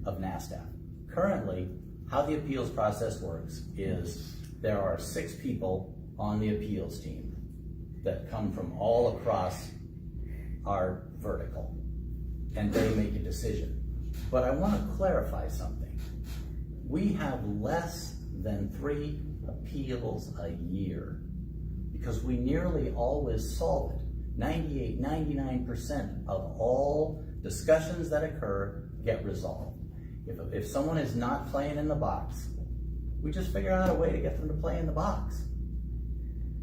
Speaker 2: of NASTF. Currently, how the appeals process works is there are 6 people on the appeals team that come from all across our vertical, and they make a decision. But I want to clarify something. We have less than 3 appeals a year because we nearly always solve it. 98, 99% of all discussions that occur get resolved. If someone is not playing in the box, we just figure out a way to get them to play in the box.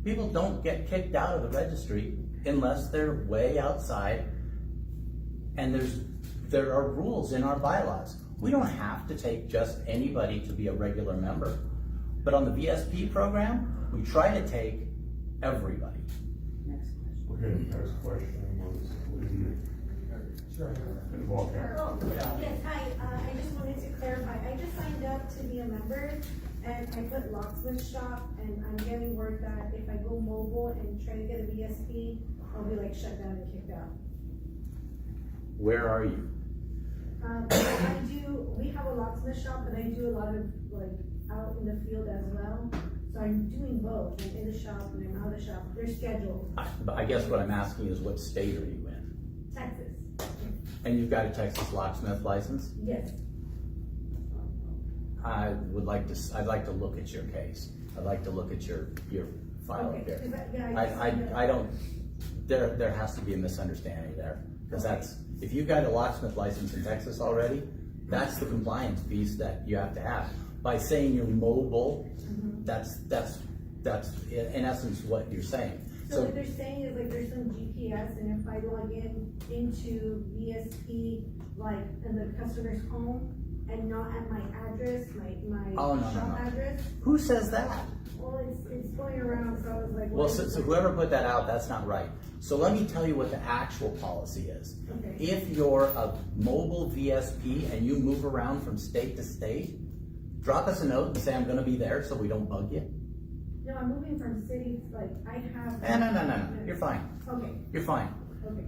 Speaker 2: People don't get kicked out of the registry unless they're way outside, and there are rules in our bylaws. We don't have to take just anybody to be a regular member. But on the VSP program, we try to take everybody.
Speaker 1: Okay, next question was Lydia.
Speaker 5: Sure.
Speaker 1: And Walker.
Speaker 15: Oh, yes, hi, I just wanted to clarify, I just signed up to be a member, and I put locksmith shop, and I'm getting word that if I go mobile and try to get a VSP, I'll be like shut down and kicked out.
Speaker 2: Where are you?
Speaker 15: We have a locksmith shop, but I do a lot of like out in the field as well. So I'm doing both. I'm in the shop and I'm out of the shop. They're scheduled.
Speaker 2: But I guess what I'm asking is, what state are you in?
Speaker 15: Texas.
Speaker 2: And you've got a Texas locksmith license?
Speaker 15: Yes.
Speaker 2: I'd like to look at your case. I'd like to look at your file
Speaker 15: Okay,
Speaker 2: here.
Speaker 15: 'cause
Speaker 2: I don't, there has to be a misunderstanding there. Because that's, if you've got a locksmith license in Texas already, that's the compliance piece that you have to have. By saying you're mobile, that's in essence what you're saying.
Speaker 15: So what they're saying is like there's some GPS, and if I log in into VSP, like in the customer's home and not at my address, my
Speaker 2: Oh, no,
Speaker 15: shop
Speaker 2: no.
Speaker 15: address.
Speaker 2: Who says that?
Speaker 15: Well, it's going around, so I was like.
Speaker 2: Well, so whoever put that out, that's not right. So let me tell you what the actual policy is.
Speaker 15: Okay.
Speaker 2: If you're a mobile VSP and you move around from state to state, drop us a note and say, I'm gonna be there, so we don't bug you.
Speaker 15: No, I'm moving from cities, like, I have.
Speaker 2: No, you're fine.
Speaker 15: Okay,
Speaker 2: You're fine.
Speaker 15: okay.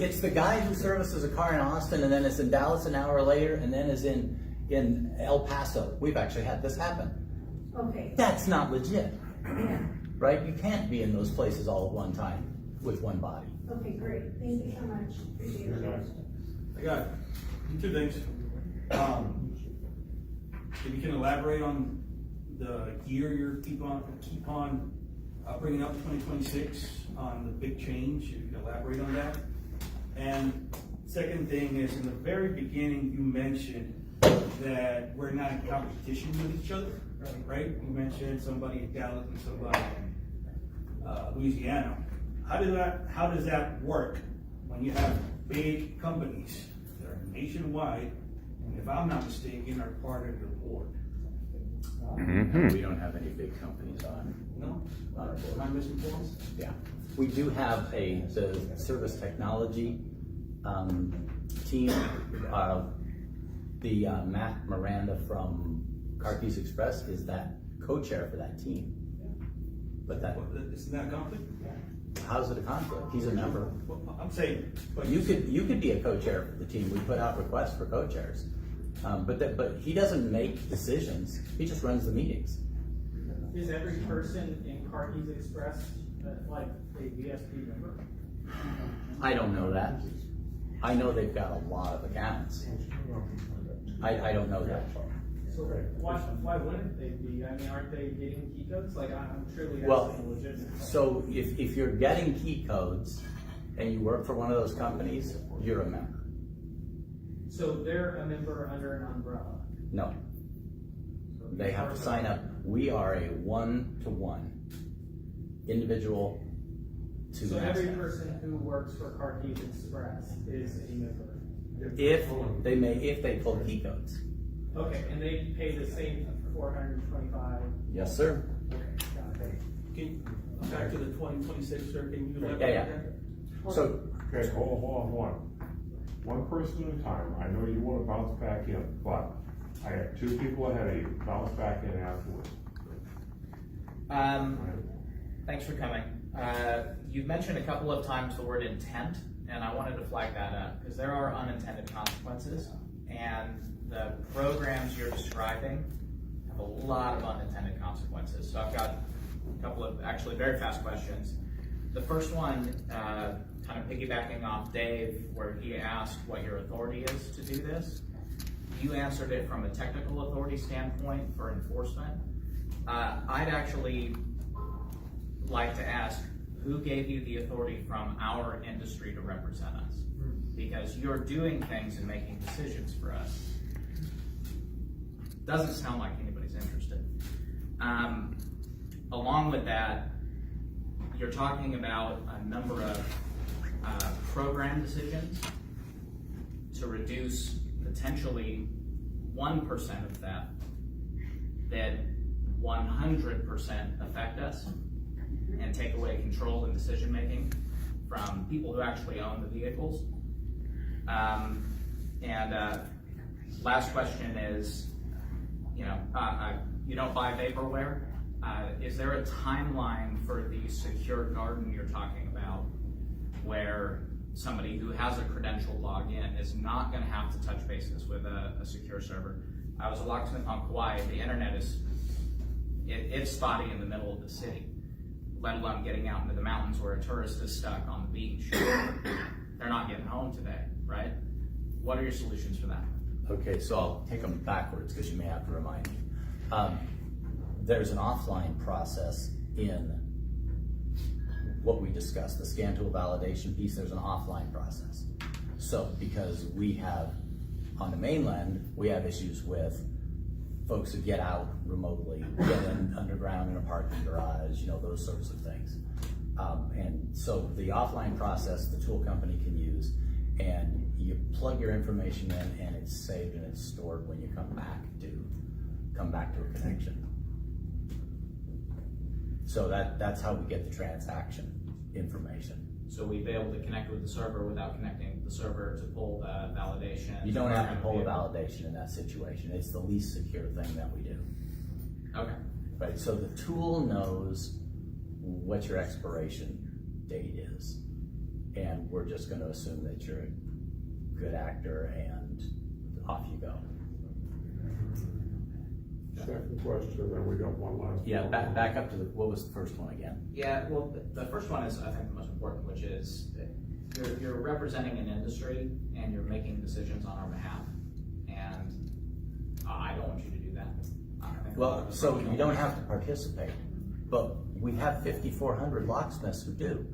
Speaker 2: It's the guy who services a car in Austin and then is in Dallas an hour later and then is in El Paso. We've actually had this happen.
Speaker 15: Okay,
Speaker 2: That's not legit,
Speaker 15: yeah,
Speaker 2: right? You can't be in those places all at one time with one body.
Speaker 15: okay, great, thank you so much, appreciate it.
Speaker 16: I got two things. If you can elaborate on the year you keep on bringing up 2026 on the big change, if you can elaborate on that. And second thing is, in the very beginning, you mentioned that we're not in competition with each other, right? You mentioned somebody in Dallas and somebody in Louisiana. How does that work when you have big companies that are nationwide, and if I'm not mistaken, are part of your board?
Speaker 2: We don't have any big companies on.
Speaker 16: No? Am I misinformed?
Speaker 2: Yeah. We do have the service technology team. Matt Miranda from Car Keys Express is that co-chair for that team. But that
Speaker 16: Isn't that a conflict?
Speaker 2: how's it a conflict? He's a member.
Speaker 16: Well, I'm saying, but
Speaker 2: You could be a co-chair for the team. We put out requests for co-chairs, but he doesn't make decisions. He just runs the meetings.
Speaker 5: Is every person in Car Keys Express like a VSP member?
Speaker 2: I don't know that. I know they've got a lot of accounts. I don't know that.
Speaker 5: So why wouldn't they be? I mean, aren't they getting key codes? Like, I'm truly
Speaker 2: Well,
Speaker 5: asking a legitimate question.
Speaker 2: so if you're getting key codes and you work for one of those companies, you're a member.
Speaker 5: So they're a member under an umbrella?
Speaker 2: No. They have to sign up. We are a one-to-one individual to
Speaker 5: So every
Speaker 2: NASTF.
Speaker 5: person who works for Car Keys Express is a member?
Speaker 2: If they pull key codes.
Speaker 5: Okay, and they pay the same $425?
Speaker 2: Yes, sir.
Speaker 5: Okay, got it.
Speaker 16: can, back to the 2026, sir, can you elaborate
Speaker 2: Yeah.
Speaker 16: on that?
Speaker 2: So,
Speaker 1: Okay, hold on. One person at a time. I know you want to bounce back in, but I have two people ahead of you. Bounce back in afterwards.
Speaker 13: Thanks for coming. You've mentioned a couple of times the word intent, and I wanted to flag that up, because there are unintended consequences, and the programs you're describing have a lot of unintended consequences. So I've got a couple of actually very fast questions. The first one, kind of piggybacking off Dave, where he asked what your authority is to do this. You answered it from a technical authority standpoint for enforcement. I'd actually like to ask, who gave you the authority from our industry to represent us? Because you're doing things and making decisions for us. Doesn't sound like anybody's interested. Along with that, you're talking about a number of program decisions to reduce potentially 1% of that 100% affect us and take away control and decision making from people who actually own the vehicles. Last question is, you don't buy vaporware. Is there a timeline for the secure garden you're talking about where somebody who has a credential login is not going to have to touch bases with a secure server? I was a locksmith on Kauai. The internet it's spotty in the middle of the city, let alone getting out into the mountains where a tourist is stuck on the beach. They're not getting home today, right? What are your solutions for that?
Speaker 2: okay, so I'll take them backwards because you may have to remind me. There's an offline process in what we discussed, the scan tool validation piece. There's an offline process. So because we have, on the mainland, we have issues with folks who get out remotely, get in underground in a parking garage, those sorts of things. And so the offline process the tool company can use, and you plug your information in and it's saved and it's stored when you come back to a connection. So that's how we get the transaction information.
Speaker 17: So we'd be able to connect with the server without connecting the server to pull the validation.
Speaker 2: You don't have to pull a validation in that situation. It's the least secure thing that we do.
Speaker 17: Okay.
Speaker 2: Right, so the tool knows what your expiration date is. And we're just gonna assume that you're a good actor and off you go.
Speaker 1: Second question, then we got one last.
Speaker 2: Yeah, back up to what was the first one again?
Speaker 17: Yeah, well, the first one is, I think, the most important, which is that you're representing an industry and you're making decisions on our behalf. And I don't want you to do that.
Speaker 2: Well, so you don't have to participate, but we have 5,400 locksmiths who do.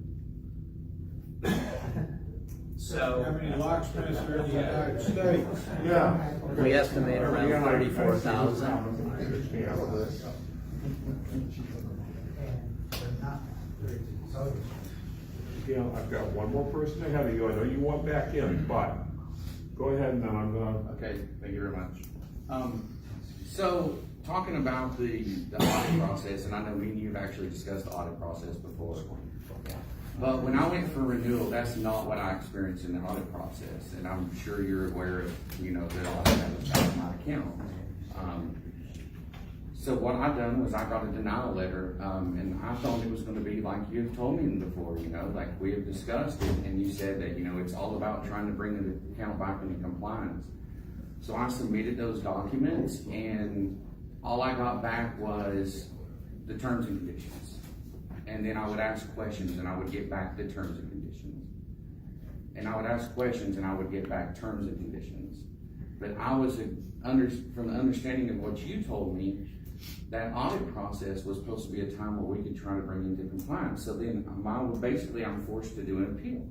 Speaker 17: So
Speaker 12: How many locksmiths are in the United States?
Speaker 1: Yeah.
Speaker 2: We estimate around 34,000.
Speaker 1: Yeah, I've got one more person ahead of you. I know you want back in, but go ahead and then I'm gonna.
Speaker 8: Okay, thank you very much. So talking about the audit process, and I know me and you have actually discussed the audit process before. But when I went for renewal, that's not what I experienced in the audit process, and I'm sure you're aware of, that all that was out of my account. So what I done was I got a denial letter, and I thought it was going to be like you've told me before, like we have discussed it, and you said that, it's all about trying to bring the account back into compliance. So I submitted those documents, and all I got back was the terms and conditions. And then I would ask questions, and I would get back the terms and conditions. And I would ask questions, and I would get back terms and conditions. But I was from the understanding of what you told me, that audit process was supposed to be a time where we could try to bring into compliance. So then I'm forced to do an appeal.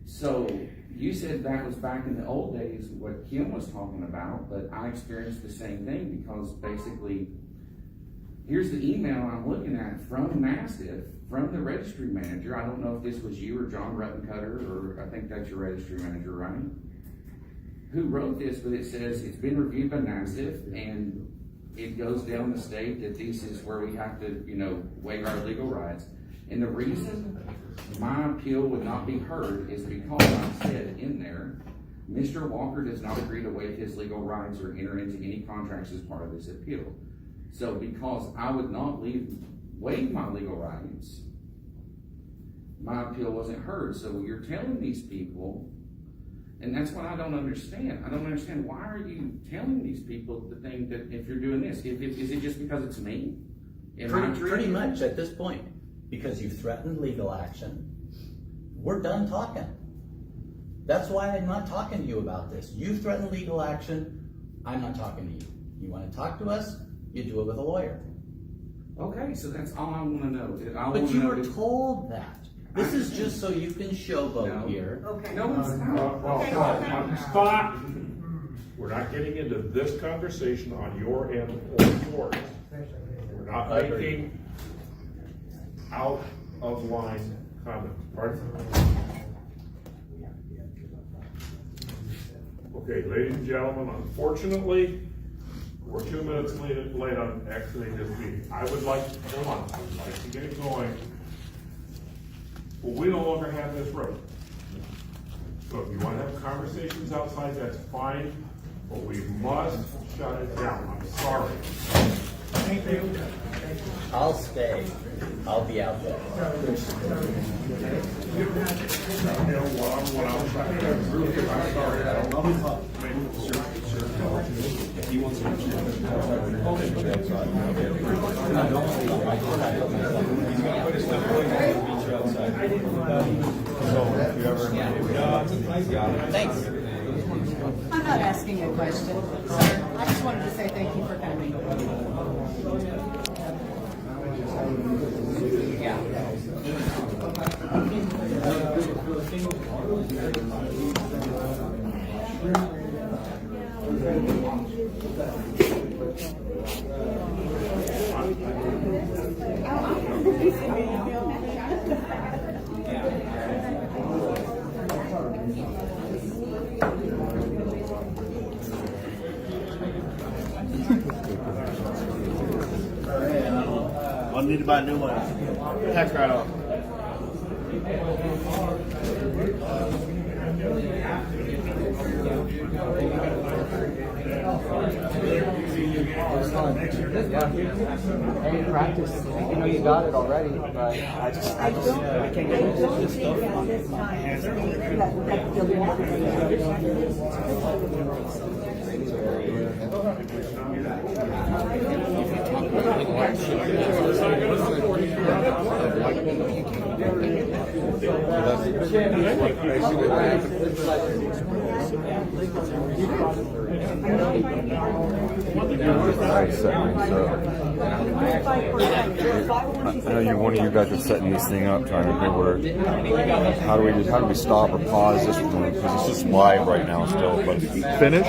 Speaker 8: So you said that was back in the old days, what Kim was talking about, but I experienced the same thing because basically, here's the email I'm looking at from NASTF, from the registry manager. I don't know if this was you or John Ruttencutter, or I think that's your registry manager, right? Who wrote this, but it says it's been reviewed by NASTF, and it goes down to state that this is where we have to, waive our legal rights. And the reason my appeal would not be heard is because I said in there, Mr. Walker does not agree to waive his legal rights or enter into any contracts as part of this appeal. So because I would not waive my legal rights, my appeal wasn't heard. So you're telling these people, and that's what I don't understand. I don't understand, why are you telling these people the thing that if you're doing this, is it just because it's me?
Speaker 2: Pretty much at this point, because you've threatened legal action, we're done talking. That's why I'm not talking to you about this. You've threatened legal action, I'm not talking to you. You want to talk to us? You do it with a lawyer.
Speaker 8: Okay, so that's all I want to know.
Speaker 2: But you were told that. This is just so you can showboat here.
Speaker 4: Okay.
Speaker 8: No, it's not.
Speaker 1: Stop. We're not getting into this conversation on your end or yours. We're not making out of line comments. Pardon? Okay, ladies and gentlemen, unfortunately, we're 2 minutes late on exiting this meeting. I would like to get it going. Well, we no longer have this room. So if you want to have conversations outside, that's fine, but we must shut it down. I'm sorry.
Speaker 5: Thank you.
Speaker 2: I'll stay. I'll be out there.
Speaker 1: I'm sorry.
Speaker 11: If he wants to reach out, he's gonna put his stuff away and meet you outside. So if you ever.
Speaker 2: Thanks.
Speaker 18: I'm not asking a question, sir. I just wanted to say thank you for coming.
Speaker 6: I need to buy a new one. Tax write-off.
Speaker 19: Hey, practice. You know you got it already, but I can't get this stuff.
Speaker 11: I know one of you guys are setting this thing up, trying to figure how do we stop or pause this one, because it's just live right now still. But finish.